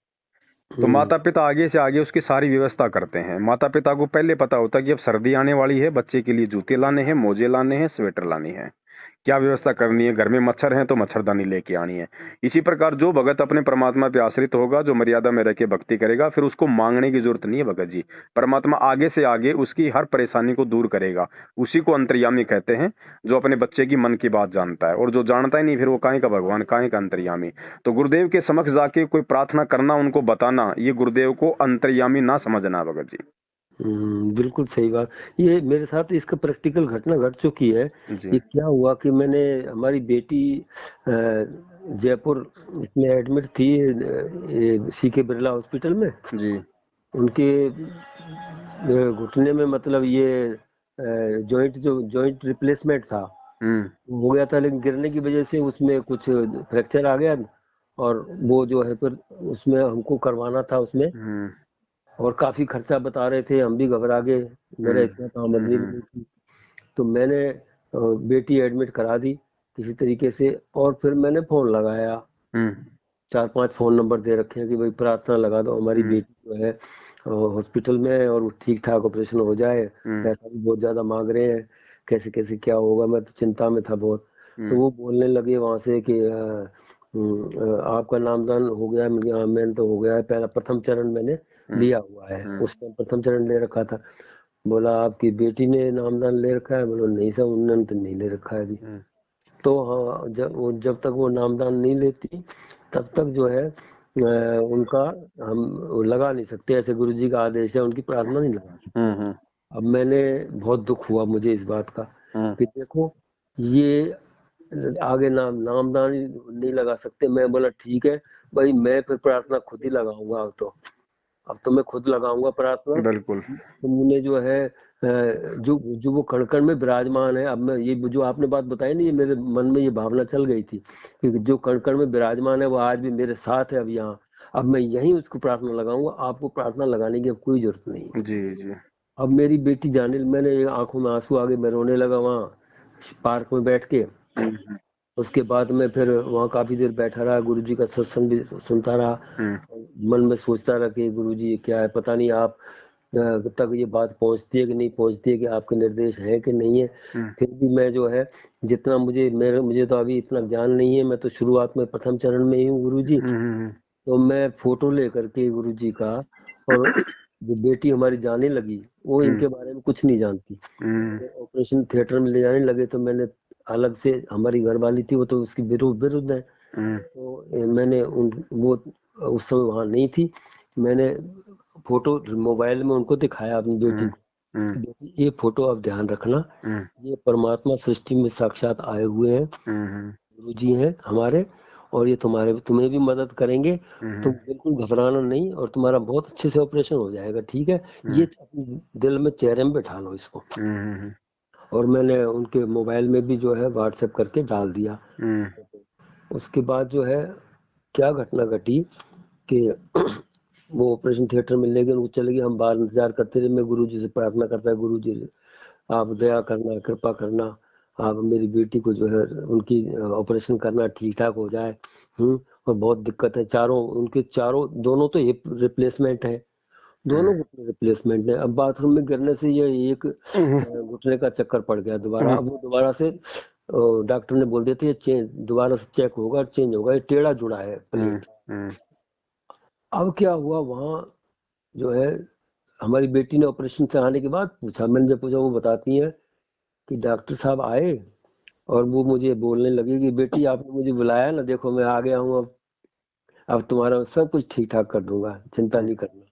तो माता पिता आगे से आगे उसकी सारी व्यवस्था करते हैं। माता पिता को पहले पता होता है कि अब सर्दी आने वाली है, बच्चे के लिए जूते लाने हैं, मोजे लाने हैं, स्वेटर लानी है, क्या व्यवस्था करनी है, घर में मच्छर हैं तो मच्छरदानी लेके आनी है। इसी प्रकार जो भगत अपने परमात्मा पे आश्रित होगा, जो मर्यादा में रह के भक्ति करेगा, फिर उसको मांगने की जरूरत नहीं है भगत जी। परमात्मा आगे से आगे उसकी हर परेशानी को दूर करेगा। उसी को अंतर्यामी कहते हैं, जो अपने बच्चे की मन की बात जानता है। और जो जानता ही नहीं, फिर वो काहे का भगवान, काहे का अंतर्यामी। तो गुरुदेव के समक्ष जाके कोई प्रार्थना करना, उनको बताना, ये गुरुदेव को अंतर्यामी ना समझना भगत जी। बिल्कुल सही बात। ये मेरे साथ इसका प्रैक्टिकल घटना घट चुकी है। जी ये क्या हुआ कि मैंने हमारी बेटी जयपुर इसमें एडमिट थी, सीके बिरला हॉस्पिटल में। जी उनके घुटने में मतलब ये जॉइंट रिप्लेसमेंट था, हो गया था, लेकिन गिरने की वजह से उसमें कुछ फ्रैक्चर आ गया। और वो जो है फिर उसमें हमको करवाना था उसमें, और काफी खर्चा बता रहे थे, हम भी घबरा गए, मेरा इतना तो आमदनी भी नहीं थी। तो मैंने बेटी एडमिट करा दी किसी तरीके से, और फिर मैंने फोन लगाया। 4-5 फोन नंबर दे रखे हैं कि भाई प्रार्थना लगा दो, हमारी बेटी जो है हॉस्पिटल में है और ठीक ठाक ऑपरेशन हो जाए, पैसा भी बहुत ज्यादा मांग रहे हैं, कैसे कैसे क्या होगा। मैं तो चिंता में था बहुत। तो वो बोलने लगे वहां से कि आपका नामदान हो गया है। मैंने तो हो गया है, पहला प्रथम चरण मैंने लिया हुआ है, उस टाइम प्रथम चरण ले रखा था। बोला आपकी बेटी ने नामदान ले रखा है? बोला नहीं सर, उन्होंने तो नहीं ले रखा है अभी। तो हाँ, जब तक वो नामदान नहीं लेती तब तक जो है उनका हम लगा नहीं सकते, ऐसे गुरुजी का आदेश है, उनकी प्रार्थना नहीं लगा सकते। अब मैंने बहुत दुख हुआ मुझे इस बात का कि देखो, ये आगे नामदान ही नहीं लगा सकते। मैं बोला ठीक है भाई, मैं फिर प्रार्थना खुद ही लगाऊंगा। अब तो मैं खुद लगाऊंगा प्रार्थना। बिल्कुल। तुमने जो है जो जो वो कण कण में विराजमान है, अब मैं ये जो आपने बात बताई ना, ये मेरे मन में ये भावना चल गई थी कि जो कण कण में विराजमान है वो आज भी मेरे साथ है अब यहाँ। अब मैं यहीं उसको प्रार्थना लगाऊंगा, आपको प्रार्थना लगाने की अब कोई जरूरत नहीं। जी जी अब मेरी बेटी जाने, मैंने आंखों में आंसू आ गए, मैं रोने लगा वहाँ पार्क में बैठ के। उसके बाद में फिर वहाँ काफी देर बैठा रहा, गुरुजी का सत्संग भी सुनता रहा। मन में सोचता रहा कि गुरुजी ये क्या है, पता नहीं आप तक ये बात पहुंचती है कि नहीं पहुंचती है, कि आपके निर्देश है कि नहीं है। फिर भी मैं जो है जितना मुझे तो अभी इतना ज्ञान नहीं है, मैं तो शुरुआत में प्रथम चरण में ही हूँ गुरुजी। तो मैं फोटो लेकर के गुरुजी का, और जो बेटी हमारी जाने लगी वो इनके बारे में कुछ नहीं जानती, ऑपरेशन थिएटर में ले जाने लगे तो मैंने अलग से, हमारी घरवाली थी वो तो उसकी विरुद्ध है, तो मैंने वो उस समय वहां नहीं थी, मैंने फोटो मोबाइल में उनको दिखाया अपनी बेटी को। बेटी ये फोटो आप ध्यान रखना, ये परमात्मा सृष्टि में साक्षात आए हुए हैं, गुरु जी हैं हमारे, और ये तुम्हें भी मदद करेंगे। तुम बिल्कुल घबराना नहीं, और तुम्हारा बहुत अच्छे से ऑपरेशन हो जाएगा, ठीक है। ये अपने दिल में, चेहरे में बैठा लो इसको। और मैंने उनके मोबाइल में भी जो है व्हाट्सएप करके डाल दिया। उसके बाद जो है क्या घटना घटी कि वो ऑपरेशन थिएटर में ले गए, वो चले गए, हम बाहर इंतजार करते रहे। मैं गुरुजी से प्रार्थना करता है, गुरुजी आप दया करना, कृपा करना, आप मेरी बेटी को जो है उनकी ऑपरेशन करना, ठीक ठाक हो जाए। और बहुत दिक्कत है, उनके चारों, दोनों तो हिप रिप्लेसमेंट है, दोनों घुटने रिप्लेसमेंट है। अब बाथरूम में गिरने से ये एक घुटने का चक्कर पड़ गया दोबारा। अब वो दोबारा से डॉक्टर ने बोल दिया था ये चेंज, दोबारा से चेक होगा, चेंज होगा, ये टेढ़ा जुड़ा है प्लेट। अब क्या हुआ वहाँ जो है, हमारी बेटी ने ऑपरेशन से आने के बाद पूछा, मैंने जब पूछा, वो बताती है कि डॉक्टर साहब आए और वो मुझे बोलने लगे कि बेटी आपने मुझे बुलाया ना, देखो मैं आ गया हूँ, अब तुम्हारा सब कुछ ठीक ठाक कर दूंगा, चिंता नहीं करना।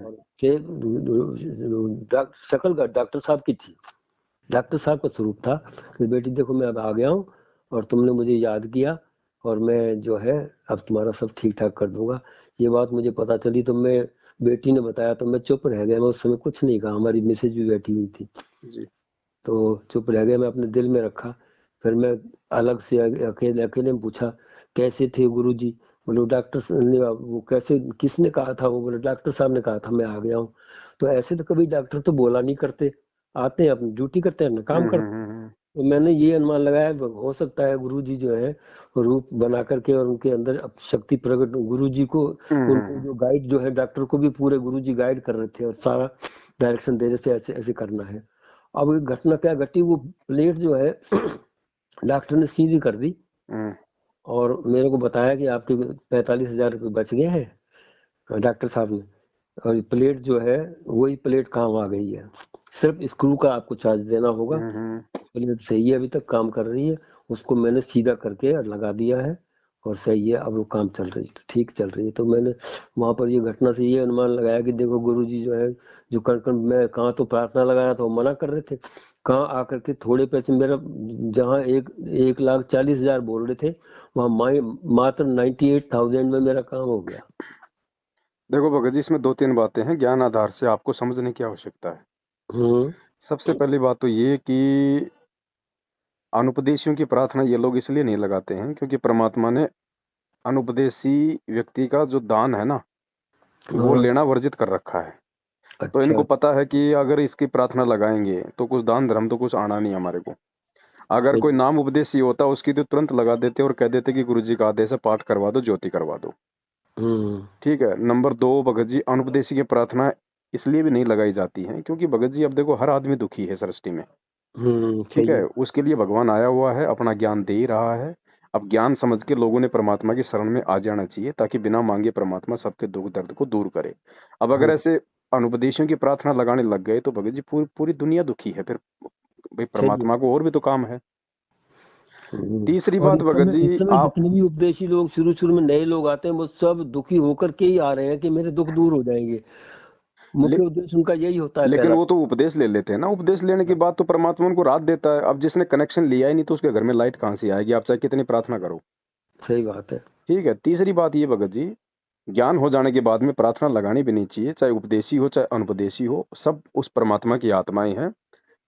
और शक्ल डॉक्टर साहब की थी, डॉक्टर साहब का स्वरूप था कि बेटी देखो मैं अब आ गया हूँ और तुमने मुझे याद किया और मैं जो है अब तुम्हारा सब ठीक ठाक कर दूंगा। ये बात मुझे पता चली तो मैं, बेटी ने बताया तो मैं चुप रह गया, मैं उस समय कुछ नहीं कहा, हमारी मिसेज भी बैठी हुई थी। जी। तो चुप रह गया, मैं अपने दिल में रखा। फिर मैं अलग से अकेले अकेले में पूछा कैसे थे गुरुजी। बोले डॉक्टर ने, वो कैसे, किसने कहा था? वो बोले डॉक्टर साहब ने कहा था मैं आ गया हूँ। तो ऐसे तो कभी डॉक्टर तो बोला नहीं करते, आते हैं अपनी ड्यूटी करते हैं, अपना काम करते हैं। हम्म। तो मैंने ये अनुमान लगाया हो सकता है गुरुजी जो है रूप बना करके और उनके अंदर अब शक्ति प्रकट गुरुजी को, उनको हम्म। जो गाइड जो है डॉक्टर को भी पूरे गुरुजी गाइड कर रहे थे और सारा डायरेक्शन दे रहे थे ऐसे ऐसे करना है। अब एक घटना क्या घटी, वो प्लेट जो है डॉक्टर ने सीधी कर दी हम्म। और मेरे को बताया कि आपके 45,000 रुपये बच गए हैं डॉक्टर साहब ने। और प्लेट जो है वही प्लेट काम आ गई है, सिर्फ स्क्रू का आपको चार्ज देना होगा। हम्म। प्लेट सही है, अभी तक काम कर रही है। उसको मैंने सीधा करके लगा दिया है और सही है, अब वो काम चल रही है, ठीक चल रही है। तो मैंने वहां पर ये घटना से ये अनुमान लगाया कि देखो गुरुजी जो है, जो कण कण मैं कहाँ तो प्रार्थना लगाया था वो मना कर रहे थे, कहाँ आकर के थोड़े पैसे मेरा, जहाँ 1,40,000 बोल रहे थे, वहां मात्र 98,000 में मेरा काम हो गया। देखो भगत जी, इसमें दो तीन बातें हैं ज्ञान आधार से आपको समझने की आवश्यकता है। हम्म। सबसे पहली बात तो ये कि अनुपदेशियों की प्रार्थना ये लोग इसलिए नहीं लगाते हैं क्योंकि परमात्मा ने अनुपदेशी व्यक्ति का जो दान है ना, वो हाँ। लेना वर्जित कर रखा है। तो अच्छा। इनको पता है कि अगर इसकी प्रार्थना लगाएंगे तो कुछ दान धर्म तो कुछ आना नहीं हमारे को। अगर कोई सही। नाम उपदेशी होता उसकी तो तुरंत लगा देते और कह देते कि गुरु जी का आदेश है, पाठ करवा दो, ज्योति करवा दो। हम्म। ठीक है। नंबर दो, भगत जी, अनुपदेशी की प्रार्थना इसलिए भी नहीं लगाई जाती है क्योंकि भगत जी अब देखो हर आदमी दुखी है सृष्टि में। ठीक सही है। है। उसके लिए भगवान आया हुआ है, अपना ज्ञान दे ही रहा है। अब ज्ञान समझ के लोगों ने परमात्मा की शरण में आ जाना चाहिए ताकि बिना मांगे परमात्मा सबके दुख दर्द को दूर करे। अब अगर हम्म। ऐसे अनुपदेशों की प्रार्थना लगाने लग गए तो भगत जी पूरी पूरी दुनिया दुखी है फिर। भाई सही है। परमात्मा को और भी तो काम है। तीसरी और बात भगत जी, इस समय आप जितने भी उपदेशी लोग शुरू शुरू में नए लोग आते हैं वो सब दुखी होकर के ही आ रहे हैं कि मेरे दुख दूर हो जाएंगे। ले, मुख्य उद्देश्य उनका यही होता है लेकिन पहला। वो तो उपदेश ले लेते हैं ना, उपदेश लेने के बाद तो परमात्मा उनको राहत देता है। अब जिसने कनेक्शन लिया ही नहीं तो उसके घर में लाइट कहाँ से आएगी, आप चाहे कितनी प्रार्थना करो। सही बात है। ठीक है। तीसरी बात ये भगत जी, ज्ञान हो जाने के बाद में प्रार्थना लगानी भी नहीं चाहिए, चाहे उपदेशी हो चाहे अनुपदेशी हो, सब उस परमात्मा की आत्माएं हैं।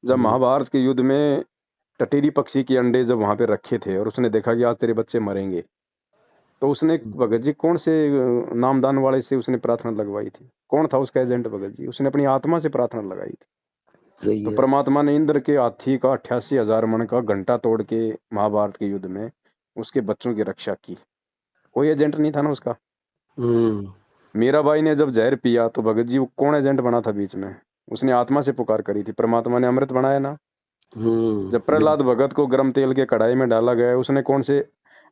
जब हम्म। महाभारत के युद्ध में टटीरी पक्षी के अंडे जब वहां पे रखे थे और उसने देखा कि आज तेरे बच्चे मरेंगे, तो उसने भगत जी कौन से नामदान वाले से उसने प्रार्थना लगवाई थी? कौन था उसका एजेंट भगत जी? उसने अपनी आत्मा से प्रार्थना लगाई थी। सही तो है। परमात्मा ने इंद्र के हाथी का 88,000 मन का घंटा तोड़ के महाभारत के युद्ध में उसके बच्चों की रक्षा की। कोई एजेंट नहीं था ना उसका। हम्म। मीरा बाई ने जब जहर पिया तो भगत जी वो कौन एजेंट बना था बीच में? उसने आत्मा से पुकार करी थी, परमात्मा ने अमृत बनाया ना। जब प्रहलाद बिल्कुल। भगत को गर्म तेल के कढ़ाई में डाला गया, उसने कौन से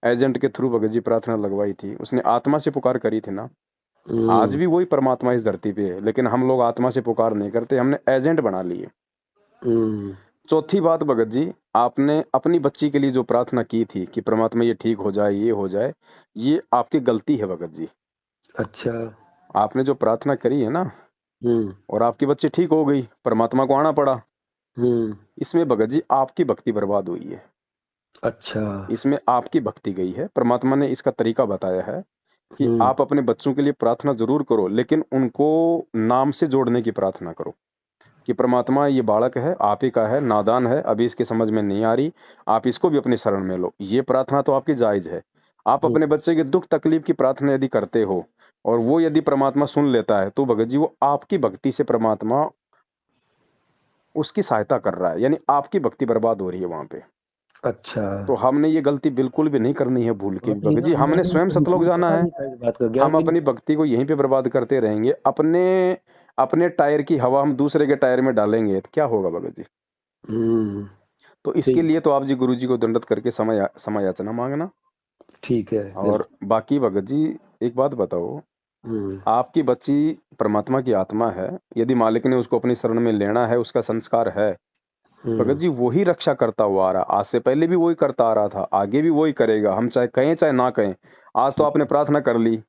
एजेंट के थ्रू भगत जी प्रार्थना लगवाई थी? उसने आत्मा से पुकार करी थी ना। आज हम्म। भी वही परमात्मा इस धरती पे है, लेकिन हम लोग आत्मा से पुकार नहीं करते, हमने एजेंट बना लिए। हम्म। चौथी बात भगत जी, आपने अपनी बच्ची के लिए जो प्रार्थना की थी कि परमात्मा ये ठीक हो जाए, ये हो जाए, ये आपकी गलती है भगत जी। अच्छा। आपने जो प्रार्थना करी है ना, हम्म। और आपकी बच्ची ठीक हो गई, परमात्मा को आना पड़ा, हम्म। इसमें भगत जी आपकी भक्ति बर्बाद हुई है। अच्छा। इसमें आपकी भक्ति गई है। परमात्मा ने इसका तरीका बताया है कि हम्म। आप अपने बच्चों के लिए प्रार्थना जरूर करो, लेकिन उनको नाम से जोड़ने की प्रार्थना करो कि परमात्मा ये बालक है, आप ही का है, नादान है, अभी इसके समझ में नहीं आ रही, आप इसको भी अपनी शरण में लो। ये प्रार्थना तो आपकी जायज है। आप हम्म। अपने बच्चे के दुख तकलीफ की प्रार्थना यदि करते हो और वो यदि परमात्मा सुन लेता है तो भगत जी वो आपकी भक्ति से परमात्मा उसकी सहायता कर रहा है, यानी आपकी भक्ति बर्बाद हो रही है वहां पे। अच्छा। तो हमने ये गलती बिल्कुल भी नहीं करनी है, भूल के हाँ भी तो भगत जी, हमने मैंने स्वयं सतलोक मुझे जाना पता है। नहीं था इस बात का, हम ज्ञान भी नहीं अपनी था। भक्ति को यहीं पे बर्बाद करते रहेंगे, अपने अपने टायर की हवा हम दूसरे के टायर में डालेंगे तो क्या होगा भगत जी? हम्म। तो इसके सही। लिए तो आप जी गुरु जी को दंडवत करके समय याचना मांगना। ठीक है। और बिल्कुल। बाकी भगत जी, एक बात बताओ, हम्म। आपकी बच्ची परमात्मा की आत्मा है, यदि मालिक ने उसको अपनी शरण में लेना है, उसका संस्कार है, भगत हम्म। जी वही रक्षा करता हुआ आ रहा, आज से पहले भी वही करता आ रहा था, आगे भी वही करेगा, हम चाहे कहें चाहे ना कहें। आज तो आपने प्रार्थना कर ली,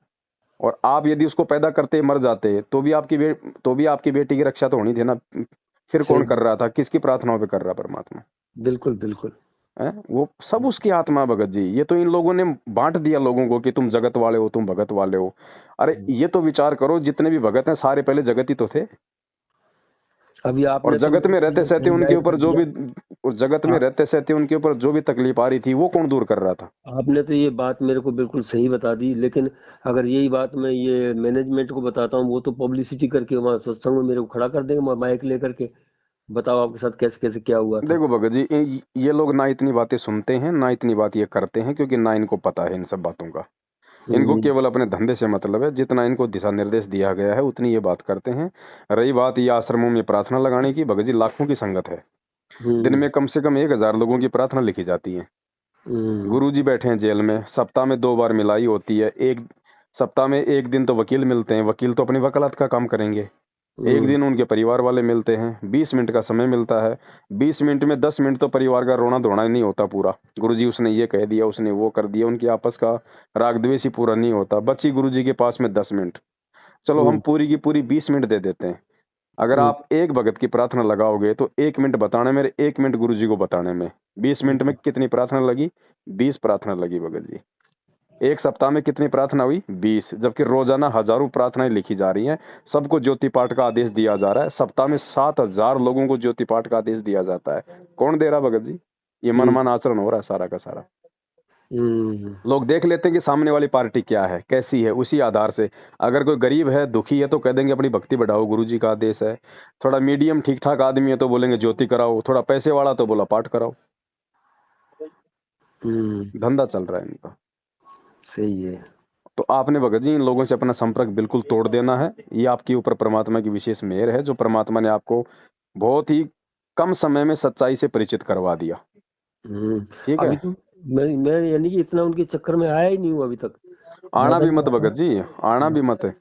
और आप यदि उसको पैदा करते मर जाते तो भी आपकी बेटी की रक्षा तो होनी थी ना। फिर सही कौन कर बात, रहा था, किसकी प्रार्थनाओं पे कर रहा परमात्मा बिल्कुल बिल्कुल। है? वो सब उसकी आत्मा है भगत जी। ये तो इन लोगों ने बांट दिया लोगों को कि तुम जगत वाले हो, तुम भगत वाले हो। अरे ये तो विचार करो, जितने भी भगत हैं सारे पहले जगत ही तो थे। अभी और आपने तो जगत मेरे में को रहते ये सहते उनके एनलाइट ऊपर कर जो दिया। भी, और जगत में आ, रहते सहते उनके ऊपर जो भी तकलीफ आ रही थी वो कौन दूर कर रहा था? आपने तो ये बात मेरे को बिल्कुल सही बता दी, लेकिन अगर यही बात मैं ये मैनेजमेंट को बताता हूँ, वो तो पब्लिसिटी करके वहाँ सत्संग में मेरे को खड़ा कर देंगे माइक लेकर के। बताओ आपके साथ कैसे कैसे क्या हुआ था। देखो भगत जी, ये लोग ना इतनी बातें सुनते हैं ना इतनी बात ये करते हैं, क्योंकि ना इनको पता है इन सब बातों का। इनको हम्म। केवल अपने धंधे से मतलब है। जितना इनको दिशा निर्देश दिया गया है उतनी ये बात करते हैं। रही बात ये आश्रमों में प्रार्थना लगाने की, भगत जी लाखों की संगत है। दिन हम्म। में कम से कम 1,000 लोगों की प्रार्थना लिखी जाती है। हम्म। गुरु जी बैठे हैं जेल में, सप्ताह में 2 बार मिलाई होती है। एक सप्ताह में एक दिन तो वकील मिलते हैं, वकील तो अपनी वकालत का काम करेंगे। एक हम्म। दिन उनके परिवार वाले मिलते हैं, 20 मिनट का समय मिलता है। 20 मिनट में 10 मिनट तो परिवार का रोना धोना ही नहीं होता पूरा। गुरुजी उसने ये कह दिया, उसने वो कर दिया, उनकी आपस का राग द्वेष ही पूरा नहीं होता। बची गुरुजी के पास में 10 मिनट। चलो हम हम्म। पूरी की पूरी 20 मिनट दे देते हैं। अगर हम्म। आप एक भगत की प्रार्थना लगाओगे तो 1 मिनट बताने में, 1 मिनट गुरु जी को बताने में, 20 मिनट में कितनी प्रार्थना लगी? 20 प्रार्थना लगी भगत जी। एक सप्ताह में कितनी प्रार्थना हुई? 20। जबकि रोजाना हजारों प्रार्थनाएं लिखी जा रही हैं। सबको ज्योति पाठ का आदेश दिया जा रहा है। सप्ताह में 7,000 लोगों को ज्योति पाठ का आदेश दिया जाता है। कौन दे रहा भगत जी? ये हम्म। मनमान आचरण हो रहा है सारा का सारा। हम्म। लोग देख लेते हैं कि सामने वाली पार्टी क्या है, कैसी है, उसी आधार से। अगर कोई गरीब है, दुखी है, तो कह देंगे अपनी भक्ति बढ़ाओ, गुरुजी का आदेश है। थोड़ा मीडियम ठीक ठाक आदमी है तो बोलेंगे ज्योति कराओ। थोड़ा पैसे वाला तो बोला पाठ कराओ। हम्म। धंधा चल रहा है इनका। सही है। तो आपने भगत जी इन लोगों से अपना संपर्क बिल्कुल तोड़ देना है। ये आपके ऊपर परमात्मा की विशेष मेहर है, जो परमात्मा ने आपको बहुत ही कम समय में सच्चाई से परिचित करवा दिया। हम्म। ठीक है? अभी तो मैं यानी कि इतना उनके चक्कर में आया ही नहीं हूँ अभी तक। आना ज्यादा भी नहीं मत भगत जी, आना भी मत। आया।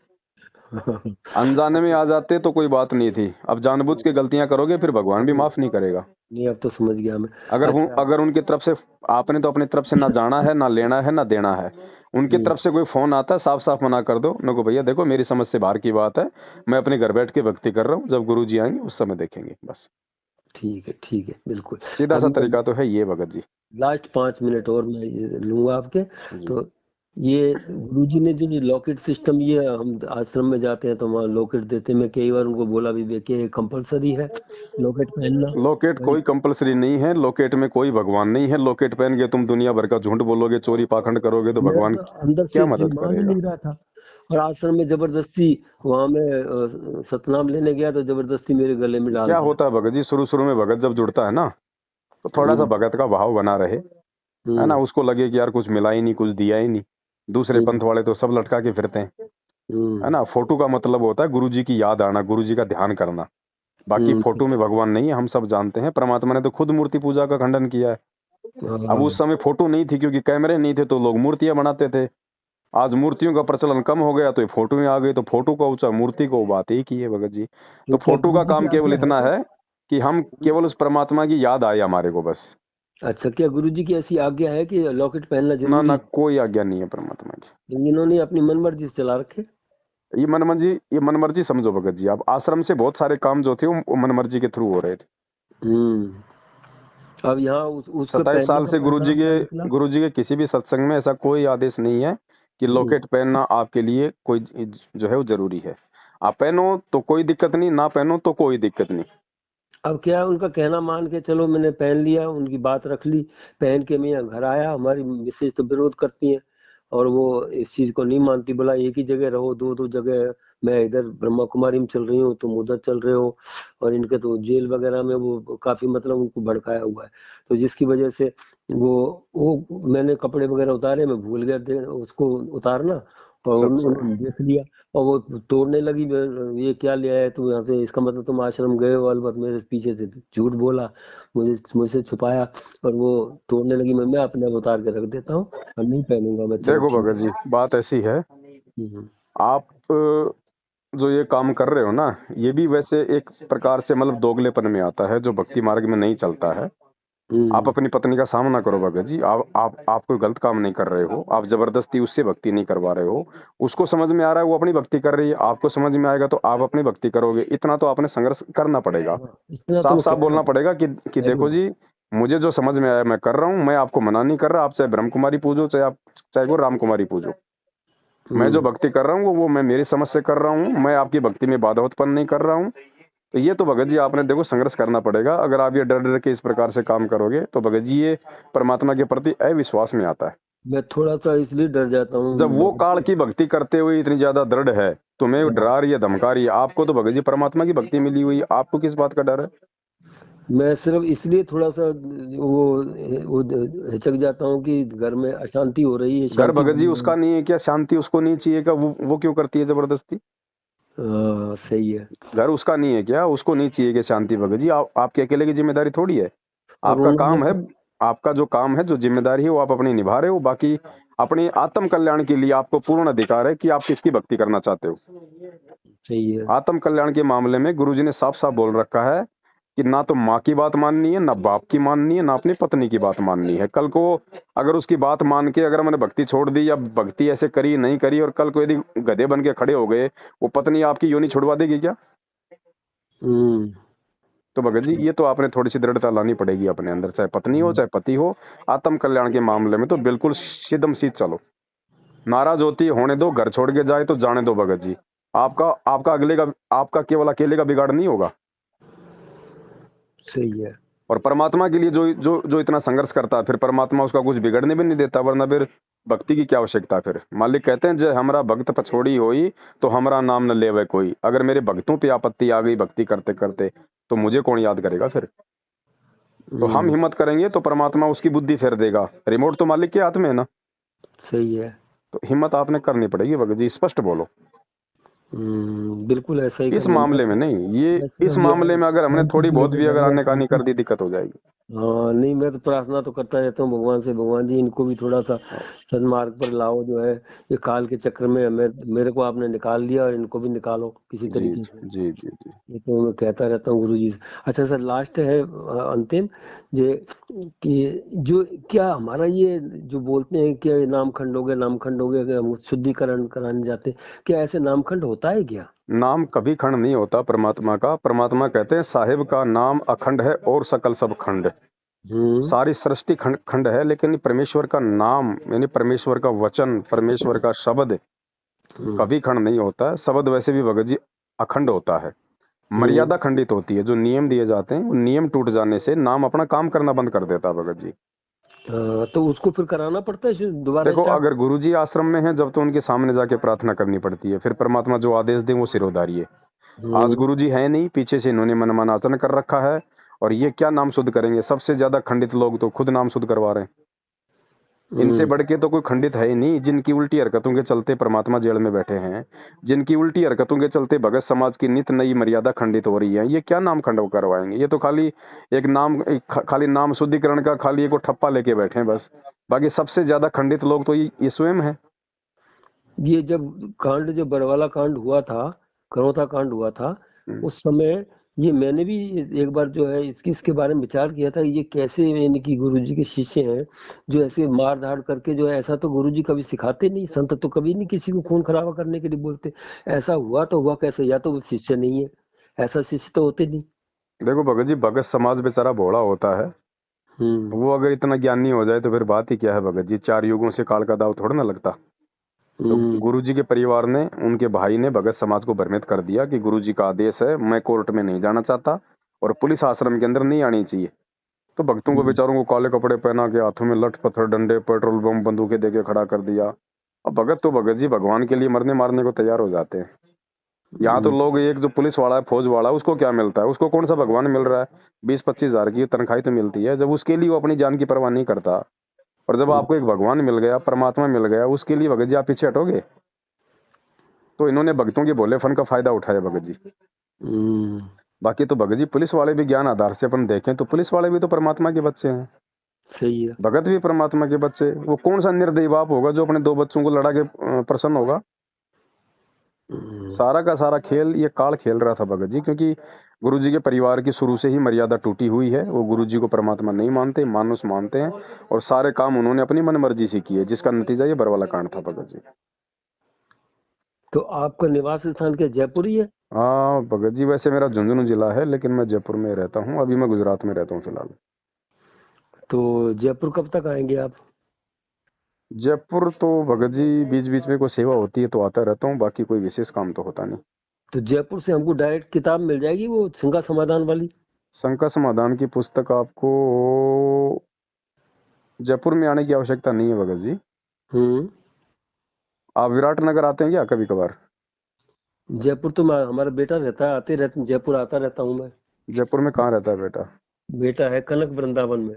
अनजाने में आ जाते तो कोई बात नहीं थी। अब जानबूझ के गलतियां करोगे फिर भगवान भी माफ नहीं करेगा। नहीं, अब तो समझ गया मैं। अगर वो, अच्छा। अगर उनकी तरफ से, आपने तो अपनी तरफ से ना जाना है, ना लेना है, ना देना है। उनकी हम्म। तरफ से कोई फोन आता है, साफ साफ मना कर दो। नको भैया देखो, मेरी समझ से बाहर की बात है। मैं अपने घर बैठ के भक्ति कर रहा हूँ, जब गुरु जी आएंगे उस समय देखेंगे बस। ठीक है बिल्कुल। सीधा सा अभी मैं तरीका तो है ये भगत जी। लास्ट 5 मिनट और मैं ये लूंगा आपके। जी। तो ये गुरुजी ने जो लॉकेट सिस्टम, ये हम आश्रम में जाते हैं तो वहाँ लॉकेट देते हैं। मैं कई बार उनको बोला भी कि कंपलसरी है लॉकेट पहनना। लॉकेट भाई कोई कंपलसरी नहीं है। लॉकेट में कोई भगवान नहीं है। लॉकेट पहन के तुम दुनिया भर का झूठ बोलोगे, चोरी पाखंड करोगे तो मेरा भगवान तो अंदर से क्या दिल मदद मान ही करेगा? नहीं रहा था। और आश्रम में जबरदस्ती, वहां में सतनाम लेने गया तो जबरदस्ती मेरे गले में डाल क्या दिया। होता है भगत जी, शुरू शुरू में भगत जब जुड़ता है ना, तो थोड़ा सा हम्म। भगत का भाव बना रहे, है ना। हम्म। उसको लगे कि यार कुछ मिला ही नहीं, कुछ दिया ही नहीं। दूसरे हम्म। पंथ वाले तो सब लटका के फिरते हैं, है हम्म। ना। फोटो का मतलब होता है गुरु जी की याद आना, गुरु जी का ध्यान करना। बाकी हम्म। फोटो में भगवान नहीं है, हम सब जानते हैं। परमात्मा ने तो खुद मूर्ति पूजा का खंडन किया है। अब हाँ। उस समय फोटो नहीं थी, क्योंकि कैमरे नहीं थे, तो लोग मूर्तियां बनाते थे। आज मूर्तियों का प्रचलन कम हो गया तो ये फोटो में आ गई, तो फोटो का ऊंचा, मूर्ति को बात ही की है भगत जी। तो तो क्या फोटो गुरु का जी की काम केवल आज्ञा है इतना क्या? है कि हम केवल उस परमात्मा की याद आए हमारे को, बस। अच्छा, क्या गुरु जी की ऐसी आज्ञा है कि लॉकेट पहनना ना जरूरी ना, है? कोई आज्ञा नहीं है परमात्मा की। इन्होंने अपनी मनमर्जी से चला रखे। ये मनमर्जी, ये मनमर्जी समझो भगत जी। अब आश्रम से बहुत सारे काम जो थे वो मनमर्जी के थ्रू हो रहे थे। हम्म। अब यहाँ उसके 27 साल पहनने का से परिणाम क्या निकला? गुरु जी के किसी भी सत्संग में ऐसा कोई आदेश नहीं है कि हम्म। लॉकेट पहनना आपके लिए कोई जो है वो जरूरी है। आप पहनो तो कोई दिक्कत नहीं, ना पहनो तो कोई दिक्कत नहीं। अब क्या है, उनका कहना मान के चलो, मैंने पहन लिया, उनकी बात रख ली। पहन के मैं यहाँ घर आया, हमारी मिसेज तो विरोध करती है और वो इस चीज को नहीं मानती। बोला एक ही जगह रहो, दो दो जगह। मैं इधर ब्रह्मा कुमारी में चल रही हूँ, तुम उधर चल रहे हो। और इनके तो जेल वगैरह में वो काफी मतलब उनको भड़काया हुआ है। तो जिसकी वजह से वो मैंने कपड़े वगैरह उतारे, मैं भूल गया उसको उतारना। और अच्छा। उन्होंने देख लिया और वो तोड़ने लगी। ये क्या ले आया तू यहाँ से, इसका मतलब तुम आश्रम गए हो। अलबत्त मेरे पीछे से झूठ बोला, मुझसे छुपाया। और वो तोड़ने लगी। मैं अपने आप उतार के रख देता हूँ और नहीं पहनूंगा मैं। चलो देखो ठीक भगत है। जी, बात ऐसी है। हम्म। आप जो ये काम कर रहे हो ना, ये भी वैसे एक प्रकार से मतलब दोगलेपन में आता है, जो भक्ति मार्ग में नहीं चलता है। आप अपनी पत्नी का सामना करो भगत जी। आप कोई गलत काम नहीं कर रहे हो, आप जबरदस्ती उससे भक्ति नहीं करवा रहे हो। उसको समझ में आ रहा है वो अपनी भक्ति कर रही है, आपको समझ में आएगा तो आप अपनी भक्ति करोगे। इतना तो आपने संघर्ष करना पड़ेगा, हाँ, इतना तो साफ वो साफ कहना बोलना पड़ेगा कि देखो जरूर। जी, मुझे जो समझ में आया मैं कर रहा हूँ, मैं आपको मना नहीं कर रहा। आप चाहे ब्रह्म कुमारी पूजो, चाहे वो राम कुमारी पूजो। मैं जो हम्म। भक्ति कर रहा हूँ वो मैं मेरी समझ से कर रहा हूँ, मैं आपकी भक्ति में बाधा उत्पन्न नहीं कर रहा हूँ। तो ये तो भगत जी आपने देखो संघर्ष करना पड़ेगा। अगर आप ये डर डर के इस प्रकार से काम करोगे तो भगत जी ये परमात्मा के प्रति अविश्वास में आता है। मैं थोड़ा सा इसलिए डर जाता जब हूँ वो भगत काल जी। की भक्ति करते हुए इतनी ज्यादा दृढ़ है, तुम्हें हाँ, डरा रही है, धमका रही है, आपको तो भगत जी परमात्मा की भक्ति मिली हुई है, आपको किस बात का डर है? मैं सिर्फ इसलिए थोड़ा सा वो हिचक जाता हूँ कि घर में अशांति हो रही है, घर शांति भगत जी बनी उसका रहे। नहीं है क्या? शांति उसको नहीं चाहिए क्या? वो क्यों करती है जबरदस्ती? हाँ, सही है। घर उसका नहीं है क्या? उसको नहीं चाहिए कि शांति? भगत जी आपके अकेले की जिम्मेदारी थोड़ी है। और आपका उन्होंने काम है, आपका जो काम है, जो जिम्मेदारी है वो आप अपनी निभा रहे हो। बाकी अपने आत्म कल्याण के लिए आपको पूर्ण अधिकार है कि आप किसकी भक्ति करना चाहते हो। सही है। आत्म कल्याण के मामले में गुरुजी ने साफ साफ बोल रखा है कि ना तो माँ की बात माननी है, ना बाप की माननी है, ना अपनी पत्नी की बात माननी है। कल को अगर उसकी बात मान के अगर मैंने भक्ति छोड़ दी या भक्ति ऐसे करी नहीं करी और कल को यदि गधे बन के खड़े हो गए, वो पत्नी आपकी योनि छुड़वा देगी क्या? हम्म। तो भगत जी ये तो आपने थोड़ी सी दृढ़ता लानी पड़ेगी अपने अंदर, चाहे पत्नी हो चाहे पति हो। आत्म कल्याण के मामले में तो बिल्कुल सीधम सीध चलो। नाराज होती है होने दो, घर छोड़ के जाए तो जाने दो भगत जी। आपका आपका अगले का, आपका केवल अकेले का बिगाड़ नहीं होगा। सही है। और परमात्मा के लिए जो जो जो इतना संघर्ष करता है, फिर परमात्मा उसका कुछ बिगड़ने भी नहीं देता। वरना फिर भक्ति की क्या आवश्यकता? फिर मालिक कहते हैं, जय हमरा भक्त पछोड़ी होई, तो हमरा नाम न लेवे कोई। अगर मेरे भक्तों पे आपत्ति आ गई भक्ति करते करते, तो मुझे कौन याद करेगा फिर? तो हम हम्म। हिम्मत करेंगे तो परमात्मा उसकी बुद्धि फेर देगा। रिमोट तो मालिक के हाथ में है ना। सही है। तो हिम्मत आपने करनी पड़ेगी भगत जी, स्पष्ट बोलो। बिल्कुल ऐसा ही इस करूंगा। मामले में नहीं, ये मैं इस सिर्फ ये मामले में अगर हमने शांति थोड़ी के लिए बहुत भी अगर बोलूंगा, आने शांति। कर दी, दिक्कत हो जाएगी। हाँ, नहीं, मैं तो प्रार्थना तो करता रहता हूँ भगवान से, भगवान जी इनको भी थोड़ा सा सन्मार्ग पर लाओ, जो है ये काल के चक्र में मेरे को आपने निकाल दिया और इनको भी निकालो किसी जी तरीके से। जी जी जी जी। ये तो मैं कहता रहता हूँ गुरु जी से। अच्छा सर, लास्ट है अंतिम, जे कि जो क्या हमारा ये जो बोलते हैं कि नामखंड हो गए, अगर हम शुद्धिकरण कराने जाते हैं, क्या ऐसे नामखंड होता है क्या? नाम कभी खंड नहीं होता परमात्मा का। परमात्मा कहते हैं साहिब का नाम अखंड है और सकल सब खंड। हम्म। सारी सृष्टि खंड खंड है, लेकिन परमेश्वर का नाम यानी परमेश्वर का वचन, परमेश्वर का शब्द हम्म। कभी खंड नहीं होता है। शब्द वैसे भी भगत जी अखंड होता है। हम्म। मर्यादा खंडित होती है। जो नियम दिए जाते हैं वो नियम टूट जाने से नाम अपना काम करना बंद कर देता है भगत जी। तो उसको फिर कराना पड़ता है दोबारा देखो स्टार्ट? अगर गुरुजी आश्रम में है जब तो उनके सामने जाके प्रार्थना करनी पड़ती है, फिर परमात्मा जो आदेश दे वो सिरोधारी है। आज हम्म। गुरुजी है नहीं, पीछे से इन्होंने मनमाना आचरण कर रखा है। और ये क्या नाम शुद्ध करेंगे? सबसे ज्यादा खंडित लोग तो खुद नाम शुद्ध करवा रहे हैं। इनसे हम्म। बढ़ के तो कोई खंडित है ही नहीं। जिनकी उल्टी हरकतों के चलते परमात्मा जेल में बैठे हैं, जिनकी उल्टी हरकतों के चलते भगत समाज की नित नई मर्यादा खंडित हो रही है, ये क्या नाम खंड करवाएंगे? ये तो खाली एक नाम, खाली नाम शुद्धिकरण का खाली एक वो ठप्पा लेके बैठे हैं बस। बाकी सबसे ज्यादा खंडित लोग तो ये स्वयं है। ये जब बरवाला कांड हुआ था, करौता कांड हुआ था, हम्म। उस समय ये मैंने भी एक बार जो है इसके बारे में विचार किया था, ये कैसे यानी कि गुरुजी के शिष्य हैं जो ऐसे मार धाड़ करके, जो है ऐसा तो गुरुजी कभी सिखाते नहीं, संत तो कभी नहीं किसी को खून खराबा करने के लिए बोलते। ऐसा हुआ तो हुआ कैसे? या तो वो शिष्य नहीं है, ऐसा शिष्य तो होते नहीं। देखो भगत जी, भगत समाज बेचारा भोला होता है। हम्म। वो अगर इतना ज्ञानी हो जाए तो फिर बात ही क्या है भगत जी। चार युगों से काल का दाव थोड़ा ना लगता। तो हम्म। गुरुजी के परिवार ने, उनके भाई ने भगत समाज को भ्रमित कर दिया कि गुरुजी का आदेश है, मैं कोर्ट में नहीं जाना चाहता और पुलिस आश्रम के अंदर नहीं आनी चाहिए। तो भक्तों को हम्म। बेचारों को काले कपड़े पहना के हाथों में लठ पत्थर डंडे पेट्रोल बम बंदूकें देके खड़ा कर दिया। अब भगत तो भगत जी भगवान के लिए मरने मारने को तैयार हो जाते हैं। यहाँ तो हम्म। लोग, एक जो पुलिस वाला है फौज वाला है, उसको क्या मिलता है? उसको कौन सा भगवान मिल रहा है? 20-25 हजार की तनख्वाही तो मिलती है। जब उसके लिए वो अपनी जान की परवाह नहीं करता, और जब हम्म। आपको एक भगवान मिल गया, परमात्मा मिल गया, उसके लिए भगत जी आप पीछे हटोगे? तो इन्होंने भक्तों के भोलेपन का फायदा उठाया भगत जी। हम्म। बाकी तो भगत जी पुलिस वाले भी ज्ञान आधार से अपन देखें तो पुलिस वाले भी तो परमात्मा के बच्चे हैं। सही है। भगत भी परमात्मा के बच्चे। वो कौन सा निर्दयी बाप होगा जो अपने दो बच्चों को लड़ा के प्रसन्न होगा? सारा का सारा खेल ये काल खेल रहा था भगत जी, क्योंकि गुरु जी के परिवार की शुरू से ही मर्यादा टूटी हुई है। वो गुरु जी को परमात्मा नहीं मानते, मानुस मानते हैं, और सारे काम उन्होंने अपनी मन मर्जी से किए, जिसका नतीजा ये बरवाला कांड था भगत जी। तो आपका निवास स्थान क्या जयपुर ही है? हाँ भगत जी, वैसे मेरा झुंझुनू जिला है, लेकिन मैं जयपुर में रहता हूँ। अभी मैं गुजरात में रहता हूँ फिलहाल। तो जयपुर कब तक आएंगे आप? जयपुर तो भगत जी बीच बीच में कोई सेवा होती है तो आता रहता हूँ, बाकी कोई विशेष काम तो होता नहीं। तो जयपुर से हमको डायरेक्ट किताब मिल जाएगी वो शंका समाधान वाली? शंका समाधान की पुस्तक आपको जयपुर में आने की आवश्यकता नहीं है भगत जी। हम्म। आप विराटनगर आते हैं क्या कभी कभार? जयपुर तो हमारा बेटा रहता है, आते रहते, जयपुर आता रहता हूँ मैं। जयपुर में कहाँ रहता है बेटा? बेटा है कनक वृंदावन में,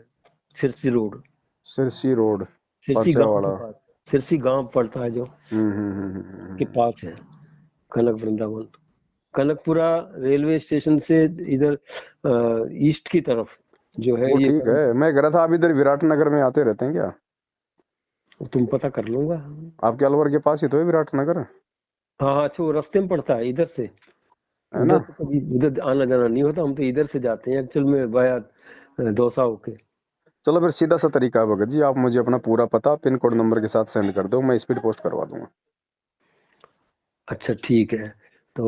सिरसी रोड, सिरसी रोड, सिरसी गांव के पाछड़ा पास। सिरसी गांव पड़ता है जो, के हम्म। पास है कनक वृंदावन। कनकपुरा रेलवे स्टेशन से इधर ईस्ट की तरफ जो है वो ये ठीक है, मैं कह रहा था आप इधर विराटनगर में आते रहते हैं क्या? तुम पता कर लूंगा। आपके अलवर के पास ही तो है विराटनगर, हाँ हाँ, अच्छा वो रास्ते में पड़ता है इधर से। है उधर ना? तो कभी उधर आना जाना नहीं होता, हम तो इधर से जाते हैं एक्चुअल में वाया दौसा होके। चलो फिर सीधा सा तरीका है भगत जी, आप मुझे अपना पूरा पता पिन कोड नंबर के साथ सेंड कर दो, मैं स्पीड पोस्ट करवा दूंगा। अच्छा ठीक है। तो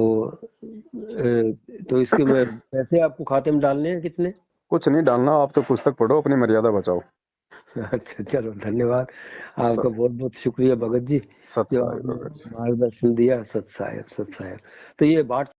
तो इसके में पैसे आपको खाते में डालने हैं कितने? कुछ नहीं डालना, आप तो पुस्तक पढ़ो, अपनी मर्यादा बचाओ। अच्छा चलो धन्यवाद। स- आपका बहुत बहुत शुक्रिया भगत जी, सत जो साई आपने भगत जी। मार्गदर्शन दिया। सत साहेब, सत साहेब। तो ये बात